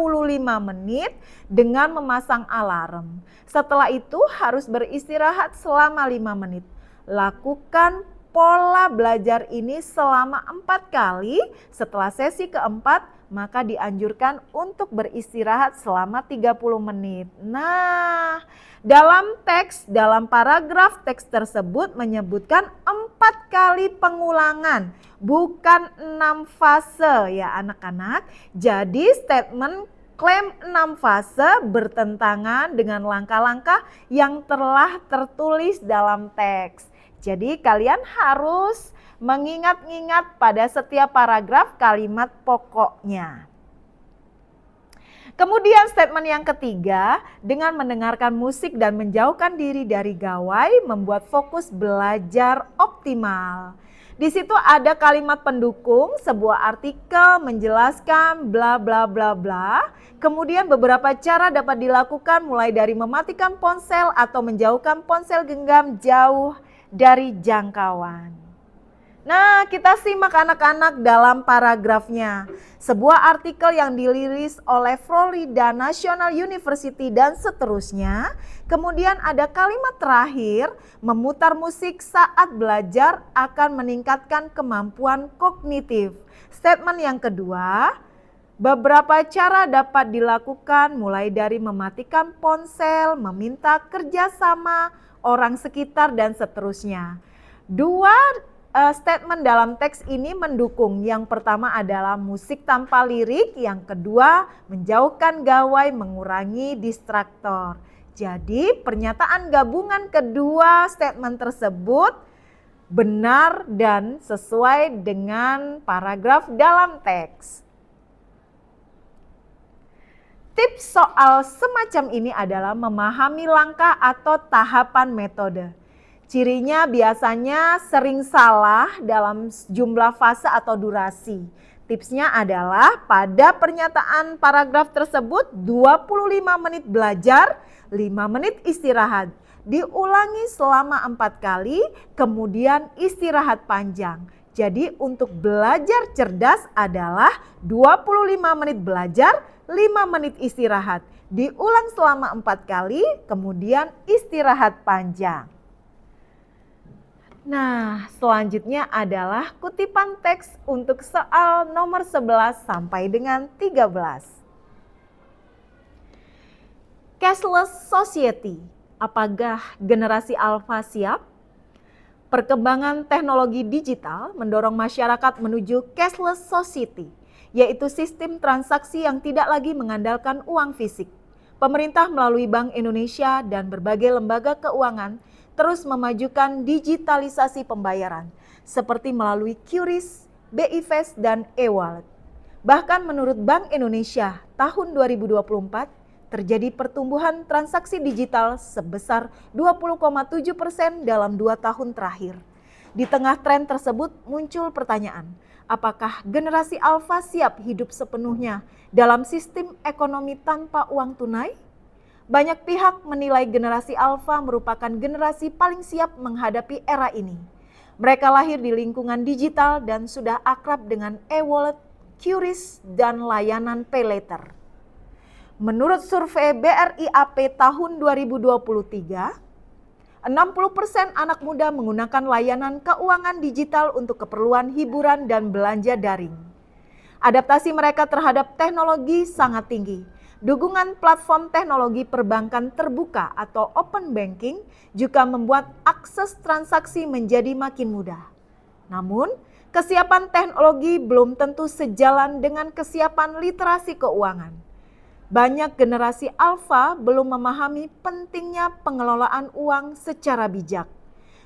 menit dengan memasang alarm. Setelah itu harus beristirahat selama 5 menit. Lakukan pola belajar ini selama 4 kali. Setelah sesi keempat, maka dianjurkan untuk beristirahat selama 30 menit. Nah, dalam paragraf teks tersebut menyebutkan 4 kali pengulangan, bukan 6 fase ya anak-anak. Jadi statement klaim 6 fase bertentangan dengan langkah-langkah yang telah tertulis dalam teks. Jadi kalian harus mengingat-ingat pada setiap paragraf kalimat pokoknya. Kemudian statement yang ketiga, dengan mendengarkan musik dan menjauhkan diri dari gawai membuat fokus belajar optimal. Di situ ada kalimat pendukung, sebuah artikel menjelaskan bla bla bla bla. Kemudian beberapa cara dapat dilakukan mulai dari mematikan ponsel atau menjauhkan ponsel genggam jauh dari jangkauan. Nah, kita simak anak-anak dalam paragrafnya. Sebuah artikel yang dirilis oleh Florida National University dan seterusnya. Kemudian ada kalimat terakhir, memutar musik saat belajar akan meningkatkan kemampuan kognitif. Statement yang kedua, beberapa cara dapat dilakukan mulai dari mematikan ponsel, meminta kerjasama orang sekitar dan seterusnya. Dua statement dalam teks ini mendukung. Yang pertama adalah musik tanpa lirik, yang kedua menjauhkan gawai, mengurangi distraktor. Jadi pernyataan gabungan kedua statement tersebut benar dan sesuai dengan paragraf dalam teks. Tips soal semacam ini adalah memahami langkah atau tahapan metode. Cirinya biasanya sering salah dalam jumlah fase atau durasi. Tipsnya adalah pada pernyataan paragraf tersebut 25 menit belajar, 5 menit istirahat. Diulangi selama 4 kali, kemudian istirahat panjang. Jadi untuk belajar cerdas adalah 25 menit belajar, 5 menit istirahat. Diulang selama 4 kali, kemudian istirahat panjang. Nah, selanjutnya adalah kutipan teks untuk soal nomor 11 sampai dengan 13. Cashless Society, apakah generasi alfa siap? Perkembangan teknologi digital mendorong masyarakat menuju cashless society, yaitu sistem transaksi yang tidak lagi mengandalkan uang fisik. Pemerintah melalui Bank Indonesia dan berbagai lembaga keuangan terus memajukan digitalisasi pembayaran, seperti melalui QRIS, BI Fast, dan e-wallet. Bahkan menurut Bank Indonesia, tahun 2024 terjadi pertumbuhan transaksi digital sebesar 20,7% dalam 2 tahun terakhir. Di tengah tren tersebut muncul pertanyaan, apakah generasi alfa siap hidup sepenuhnya dalam sistem ekonomi tanpa uang tunai? Banyak pihak menilai generasi Alpha merupakan generasi paling siap menghadapi era ini. Mereka lahir di lingkungan digital dan sudah akrab dengan e-wallet, QRIS, dan layanan pay later. Menurut survei BRI AP tahun 2023, 60% anak muda menggunakan layanan keuangan digital untuk keperluan hiburan dan belanja daring. Adaptasi mereka terhadap teknologi sangat tinggi. Dukungan platform teknologi perbankan terbuka atau open banking juga membuat akses transaksi menjadi makin mudah. Namun, kesiapan teknologi belum tentu sejalan dengan kesiapan literasi keuangan. Banyak generasi Alpha belum memahami pentingnya pengelolaan uang secara bijak.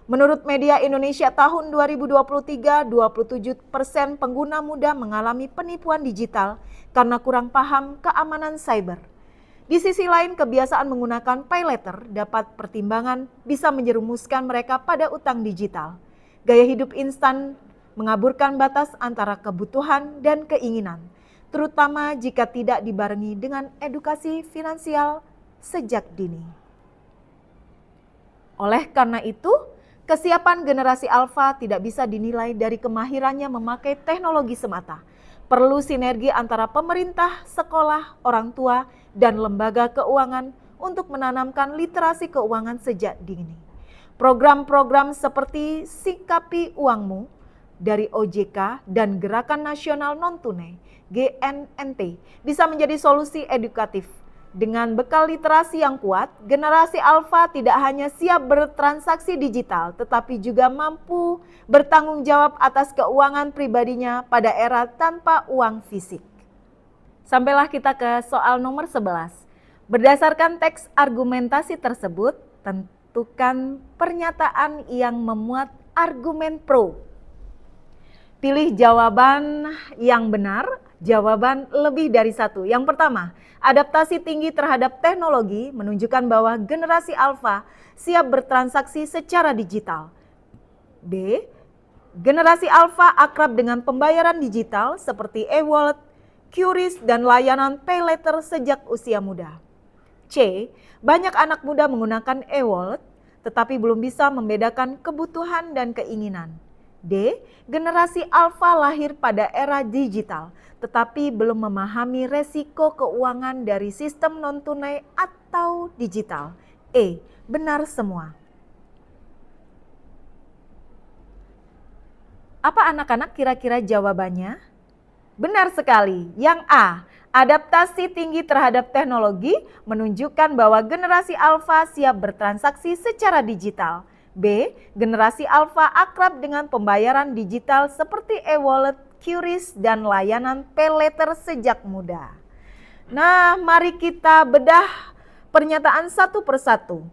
Menurut Media Indonesia tahun 2023, 27% pengguna muda mengalami penipuan digital karena kurang paham keamanan cyber. Di sisi lain, kebiasaan menggunakan pay later dapat pertimbangan bisa menjerumuskan mereka pada utang digital. Gaya hidup instan mengaburkan batas antara kebutuhan dan keinginan, terutama jika tidak dibarengi dengan edukasi finansial sejak dini. Oleh karena itu, kesiapan generasi Alpha tidak bisa dinilai dari kemahirannya memakai teknologi semata. Perlu sinergi antara pemerintah, sekolah, orang tua, dan lembaga keuangan untuk menanamkan literasi keuangan sejak dini. Program-program seperti Sikapi Uangmu dari OJK dan Gerakan Nasional Non-Tunai (GNNT) bisa menjadi solusi edukatif. Dengan bekal literasi yang kuat, generasi Alpha tidak hanya siap bertransaksi digital, tetapi juga mampu bertanggung jawab atas keuangan pribadinya pada era tanpa uang fisik. Sampailah kita ke soal nomor 11. Berdasarkan teks argumentasi tersebut, tentukan pernyataan yang memuat argumen pro. Pilih jawaban yang benar, jawaban lebih dari satu. Yang pertama, adaptasi tinggi terhadap teknologi menunjukkan bahwa generasi Alpha siap bertransaksi secara digital. B. Generasi Alpha akrab dengan pembayaran digital seperti e-wallet, QRIS, dan layanan pay later sejak usia muda. C. Banyak anak muda menggunakan e-wallet tetapi belum bisa membedakan kebutuhan dan keinginan. D. Generasi Alpha lahir pada era digital, tetapi belum memahami resiko keuangan dari sistem non-tunai atau digital. E. Benar semua. Apa anak-anak kira-kira jawabannya? Benar sekali. Yang A. Adaptasi tinggi terhadap teknologi menunjukkan bahwa generasi Alpha siap bertransaksi secara digital. B. Generasi Alpha akrab dengan pembayaran digital seperti e-wallet, QRIS, dan layanan pay later sejak muda. Nah, mari kita bedah pernyataan satu persatu.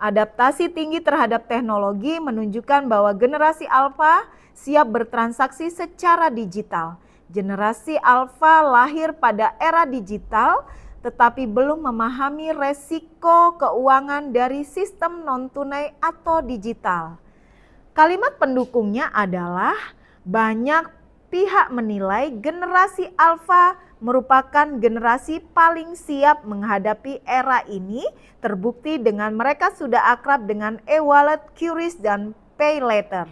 Adaptasi tinggi terhadap teknologi menunjukkan bahwa generasi Alpha siap bertransaksi secara digital. Generasi Alpha lahir pada era digital, tetapi belum memahami resiko keuangan dari sistem non-tunai atau digital. Kalimat pendukungnya adalah banyak pihak menilai generasi Alpha merupakan generasi paling siap menghadapi era ini, terbukti dengan mereka sudah akrab dengan e-wallet, QRIS, dan pay later.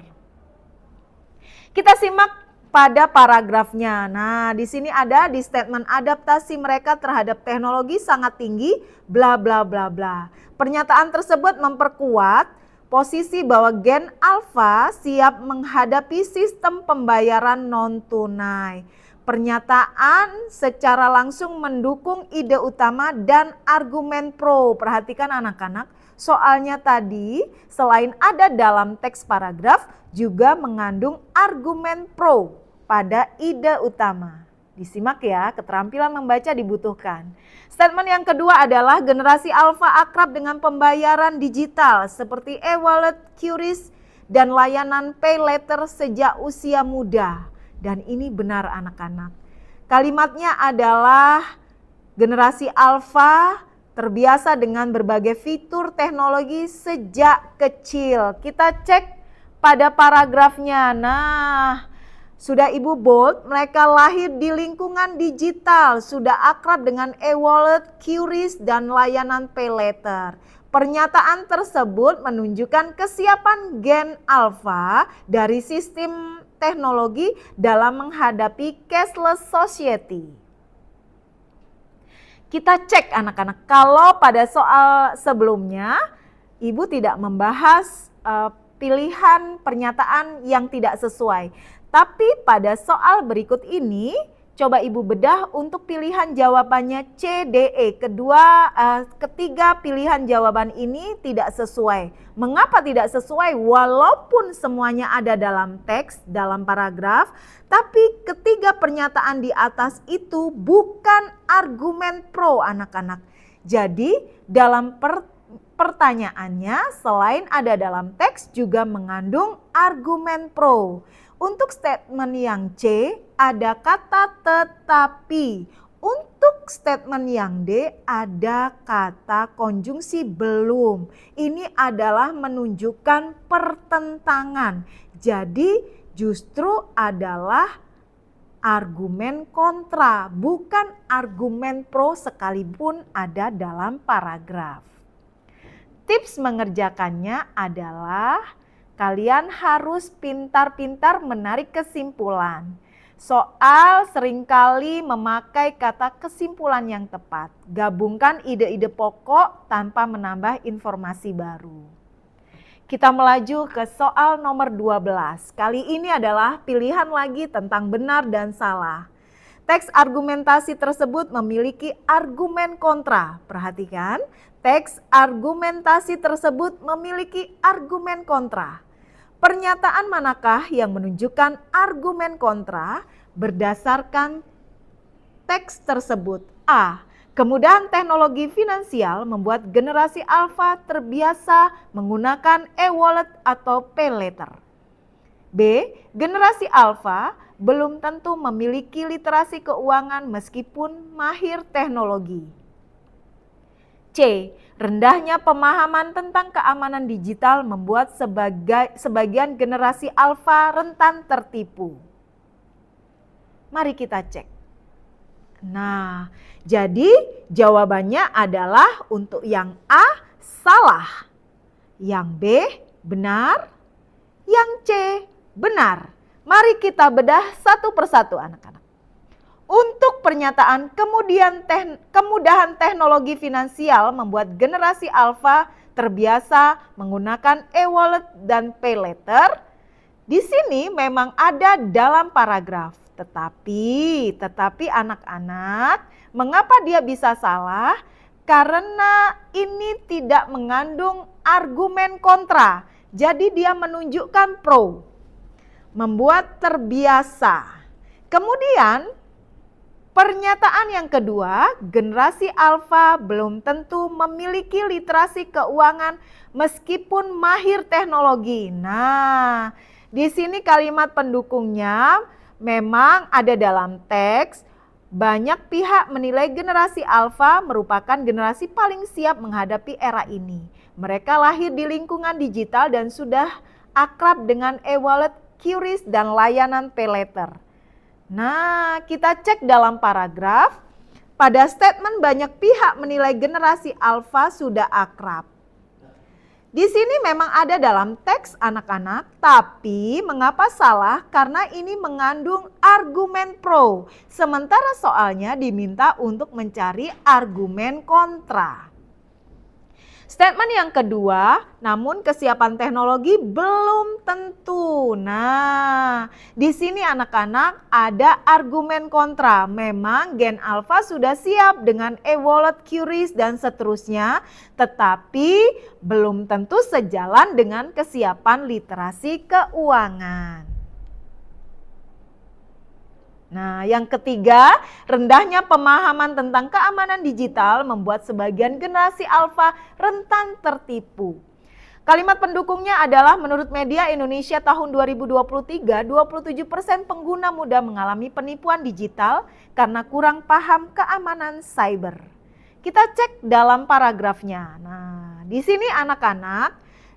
Kita simak pada paragrafnya. Nah, di sini ada di statement adaptasi mereka terhadap teknologi sangat tinggi, bla bla bla bla. Pernyataan tersebut memperkuat posisi bahwa Gen Alpha siap menghadapi sistem pembayaran non-tunai. Pernyataan secara langsung mendukung ide utama dan argumen pro. Perhatikan anak-anak, soalnya tadi selain ada dalam teks paragraf juga mengandung argumen pro pada ide utama. Disimak ya, keterampilan membaca dibutuhkan. Statement yang kedua adalah generasi Alpha akrab dengan pembayaran digital seperti e-wallet, QRIS, dan layanan pay later sejak usia muda. Dan ini benar anak-anak. Kalimatnya adalah generasi Alpha terbiasa dengan berbagai fitur teknologi sejak kecil. Kita cek pada paragrafnya. Nah, Sudah Ibu bold, mereka lahir di lingkungan digital, sudah akrab dengan e-wallet, QRIS, dan layanan pay later. Pernyataan tersebut menunjukkan kesiapan gen alpha dari sistem teknologi dalam menghadapi cashless society. Kita cek anak-anak, kalau pada soal sebelumnya Ibu tidak membahas pilihan pernyataan yang tidak sesuai. Tapi pada soal berikut ini, coba Ibu bedah untuk pilihan jawabannya C, D, E. Ketiga pilihan jawaban ini tidak sesuai. Mengapa tidak sesuai? Walaupun semuanya ada dalam teks, dalam paragraf, tapi ketiga pernyataan di atas itu bukan argumen pro anak-anak. Jadi dalam pertanyaannya selain ada dalam teks juga mengandung argumen pro. Untuk statement yang C ada kata tetapi. Untuk statement yang D ada kata konjungsi belum. Ini adalah menunjukkan pertentangan. Jadi justru adalah argumen kontra, bukan argumen pro sekalipun ada dalam paragraf. Tips mengerjakannya adalah kalian harus pintar-pintar menarik kesimpulan. Soal seringkali memakai kata kesimpulan yang tepat. Gabungkan ide-ide pokok tanpa menambah informasi baru. Kita melaju ke soal nomor 12. Kali ini adalah pilihan lagi tentang benar dan salah. Teks argumentasi tersebut memiliki argumen kontra. Perhatikan, teks argumentasi tersebut memiliki argumen kontra. Pernyataan manakah yang menunjukkan argumen kontra berdasarkan teks tersebut? A. Kemudahan teknologi finansial membuat generasi alfa terbiasa menggunakan e-wallet atau pay later. B. Generasi alfa belum tentu memiliki literasi keuangan meskipun mahir teknologi. C. Rendahnya pemahaman tentang keamanan digital membuat sebagian generasi alfa rentan tertipu. Mari kita cek. Nah, jadi jawabannya adalah untuk yang A salah, yang B benar, yang C benar. Mari kita bedah satu persatu anak-anak. Untuk pernyataan kemudahan teknologi finansial membuat generasi alfa terbiasa menggunakan e-wallet dan pay later. Di sini memang ada dalam paragraf. Tetapi anak-anak, mengapa dia bisa salah? Karena ini tidak mengandung argumen kontra. Jadi dia menunjukkan pro. Membuat terbiasa. Kemudian pernyataan yang kedua, generasi alfa belum tentu memiliki literasi keuangan meskipun mahir teknologi. Nah, di sini kalimat pendukungnya memang ada dalam teks. Banyak pihak menilai generasi alfa merupakan generasi paling siap menghadapi era ini. Mereka lahir di lingkungan digital dan sudah akrab dengan e-wallet, QRIS, dan layanan pay later. Nah, kita cek dalam paragraf. Pada statement banyak pihak menilai generasi alfa sudah akrab. Di sini memang ada dalam teks anak-anak, tapi mengapa salah? Karena ini mengandung argumen pro. Sementara soalnya diminta untuk mencari argumen kontra. Statement yang kedua, namun kesiapan teknologi belum tentu. Nah, di sini anak-anak ada argumen kontra. Memang gen alpha sudah siap dengan e-wallet, QRIS, dan seterusnya, tetapi belum tentu sejalan dengan kesiapan literasi keuangan. Nah, yang ketiga, rendahnya pemahaman tentang keamanan digital membuat sebagian generasi alfa rentan tertipu. Kalimat pendukungnya adalah menurut media Indonesia tahun 2023, 27% pengguna muda mengalami penipuan digital karena kurang paham keamanan cyber. Kita cek dalam paragrafnya. Nah, di sini anak-anak,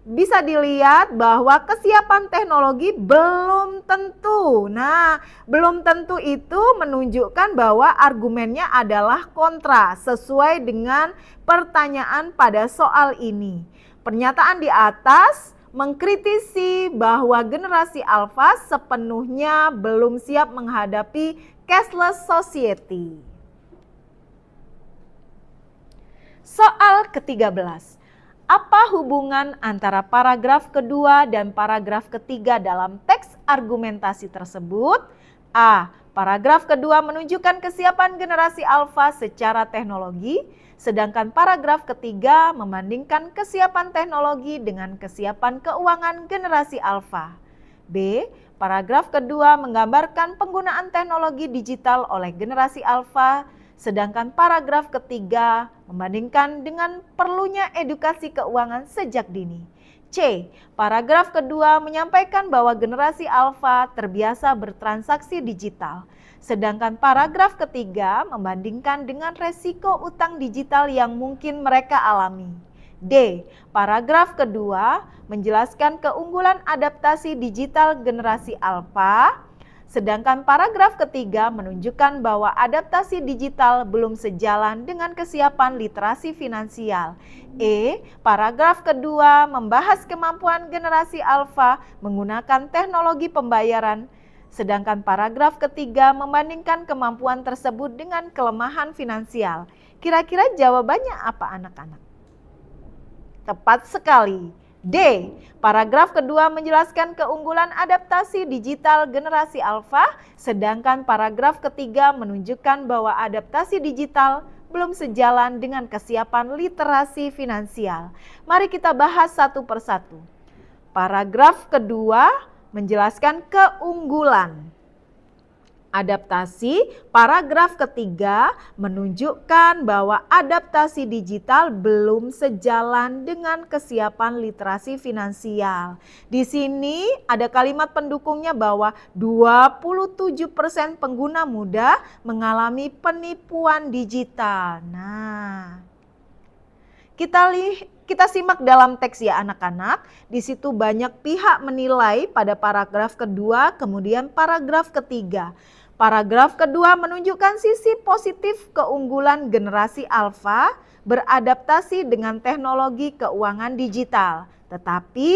bisa dilihat bahwa kesiapan teknologi belum tentu. Nah, belum tentu itu menunjukkan bahwa argumennya adalah kontra sesuai dengan pertanyaan pada soal ini. Pernyataan di atas mengkritisi bahwa generasi alfa sepenuhnya belum siap menghadapi cashless society. Soal ke-13. Apa hubungan antara paragraf kedua dan paragraf ketiga dalam teks argumentasi tersebut? A. Paragraf kedua menunjukkan kesiapan generasi alfa secara teknologi, sedangkan paragraf ketiga membandingkan kesiapan teknologi dengan kesiapan keuangan generasi alfa. B. Paragraf kedua menggambarkan penggunaan teknologi digital oleh generasi alfa, sedangkan paragraf ketiga membandingkan dengan perlunya edukasi keuangan sejak dini. C. Paragraf kedua menyampaikan bahwa generasi alfa terbiasa bertransaksi digital, sedangkan paragraf ketiga membandingkan dengan resiko utang digital yang mungkin mereka alami. D. Paragraf kedua menjelaskan keunggulan adaptasi digital generasi alfa, sedangkan paragraf ketiga menunjukkan bahwa adaptasi digital belum sejalan dengan kesiapan literasi finansial. E. Paragraf kedua membahas kemampuan generasi alfa menggunakan teknologi pembayaran, sedangkan paragraf ketiga membandingkan kemampuan tersebut dengan kelemahan finansial. Kira-kira jawabannya apa anak-anak? Tepat sekali. D. Paragraf kedua menjelaskan keunggulan adaptasi digital generasi alfa, sedangkan paragraf ketiga menunjukkan bahwa adaptasi digital belum sejalan dengan kesiapan literasi finansial. Mari kita bahas satu persatu. Paragraf kedua menjelaskan keunggulan adaptasi. Paragraf ketiga menunjukkan bahwa adaptasi digital belum sejalan dengan kesiapan literasi finansial. Di sini ada kalimat pendukungnya bahwa 27% pengguna muda mengalami penipuan digital. Nah, kita simak dalam teks ya anak-anak. Di situ banyak pihak menilai pada paragraf kedua, kemudian paragraf ketiga. Paragraf kedua menunjukkan sisi positif keunggulan generasi alfa beradaptasi dengan teknologi keuangan digital. Tetapi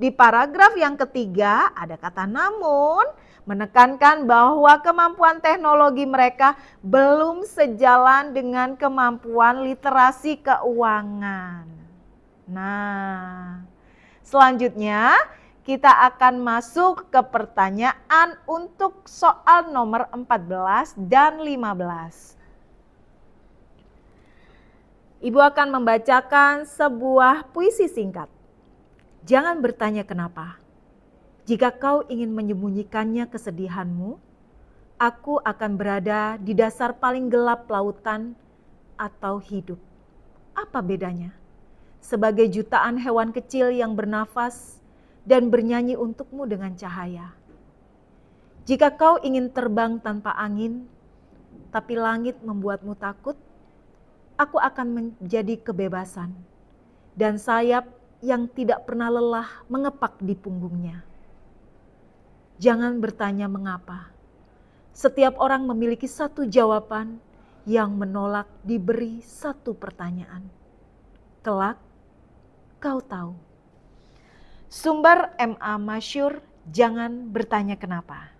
di paragraf yang ketiga ada kata namun, menekankan bahwa kemampuan teknologi mereka belum sejalan dengan kemampuan literasi keuangan. Nah, selanjutnya kita akan masuk ke pertanyaan untuk soal nomor 14 dan 15. Ibu akan membacakan sebuah puisi singkat. Jangan bertanya kenapa. Jika kau ingin menyembunyikannya kesedihanmu, aku akan berada di dasar paling gelap lautan atau hidup. Apa bedanya? Sebagai jutaan hewan kecil yang bernafas dan bernyanyi untukmu dengan cahaya. Jika kau ingin terbang tanpa angin, tapi langit membuatmu takut, aku akan menjadi kebebasan dan sayap yang tidak pernah lelah mengepak di punggungnya. Jangan bertanya mengapa. Setiap orang memiliki satu jawaban yang menolak diberi satu pertanyaan. Kelak, kau tahu. Sumber M.A. Masyur, jangan bertanya kenapa.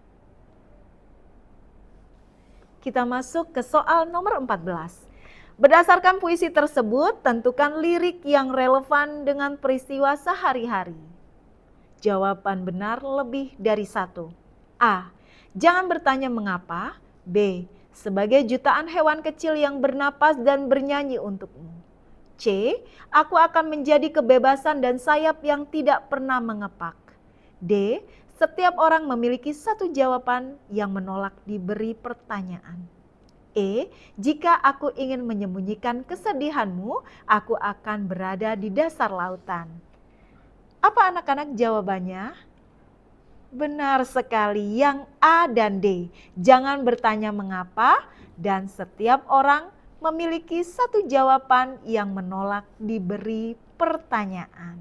Kita masuk ke soal nomor 14. Berdasarkan puisi tersebut, tentukan lirik yang relevan dengan peristiwa sehari-hari. Jawaban benar lebih dari satu. A. Jangan bertanya mengapa. B. Sebagai jutaan hewan kecil yang bernapas dan bernyanyi untukmu. C. Aku akan menjadi kebebasan dan sayap yang tidak pernah mengepak. D. Setiap orang memiliki satu jawaban yang menolak diberi pertanyaan. E. Jika aku ingin menyembunyikan kesedihanmu, aku akan berada di dasar lautan. Apa anak-anak jawabannya? Benar sekali, yang A dan D. Jangan bertanya mengapa, dan setiap orang memiliki satu jawaban yang menolak diberi pertanyaan.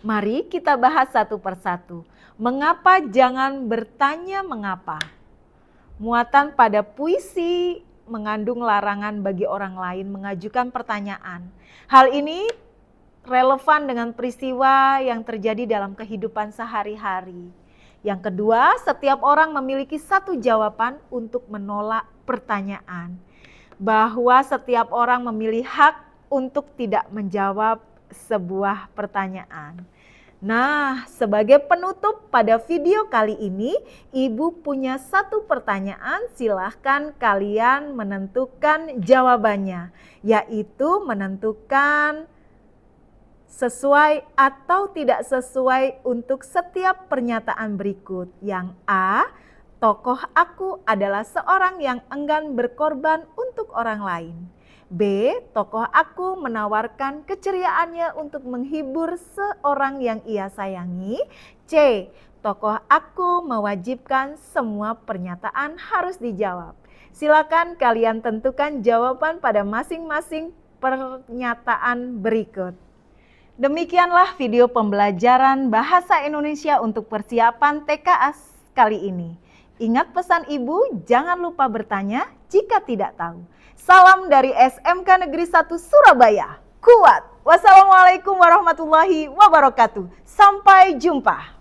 Mari kita bahas satu persatu. Mengapa jangan bertanya mengapa? Muatan pada puisi mengandung larangan bagi orang lain mengajukan pertanyaan. Hal ini relevan dengan peristiwa yang terjadi dalam kehidupan sehari-hari. Yang kedua, setiap orang memiliki satu jawaban untuk menolak pertanyaan. Bahwa setiap orang memiliki hak untuk tidak menjawab sebuah pertanyaan. Nah, sebagai penutup pada video kali ini, Ibu punya satu pertanyaan, silahkan kalian menentukan jawabannya, yaitu menentukan sesuai atau tidak sesuai untuk setiap pernyataan berikut. Yang A, tokoh aku adalah seorang yang enggan berkorban untuk orang lain. B, tokoh aku menawarkan keceriaannya untuk menghibur seorang yang ia sayangi. C, tokoh aku mewajibkan semua pernyataan harus dijawab. Silakan kalian tentukan jawaban pada masing-masing pernyataan berikut. Demikianlah video pembelajaran bahasa Indonesia untuk persiapan TKA kali ini. Ingat pesan Ibu, jangan lupa bertanya jika tidak tahu. Salam dari SMK Negeri 1 Surabaya. Kuat. Wassalamualaikum warahmatullahi wabarakatuh. Sampai jumpa.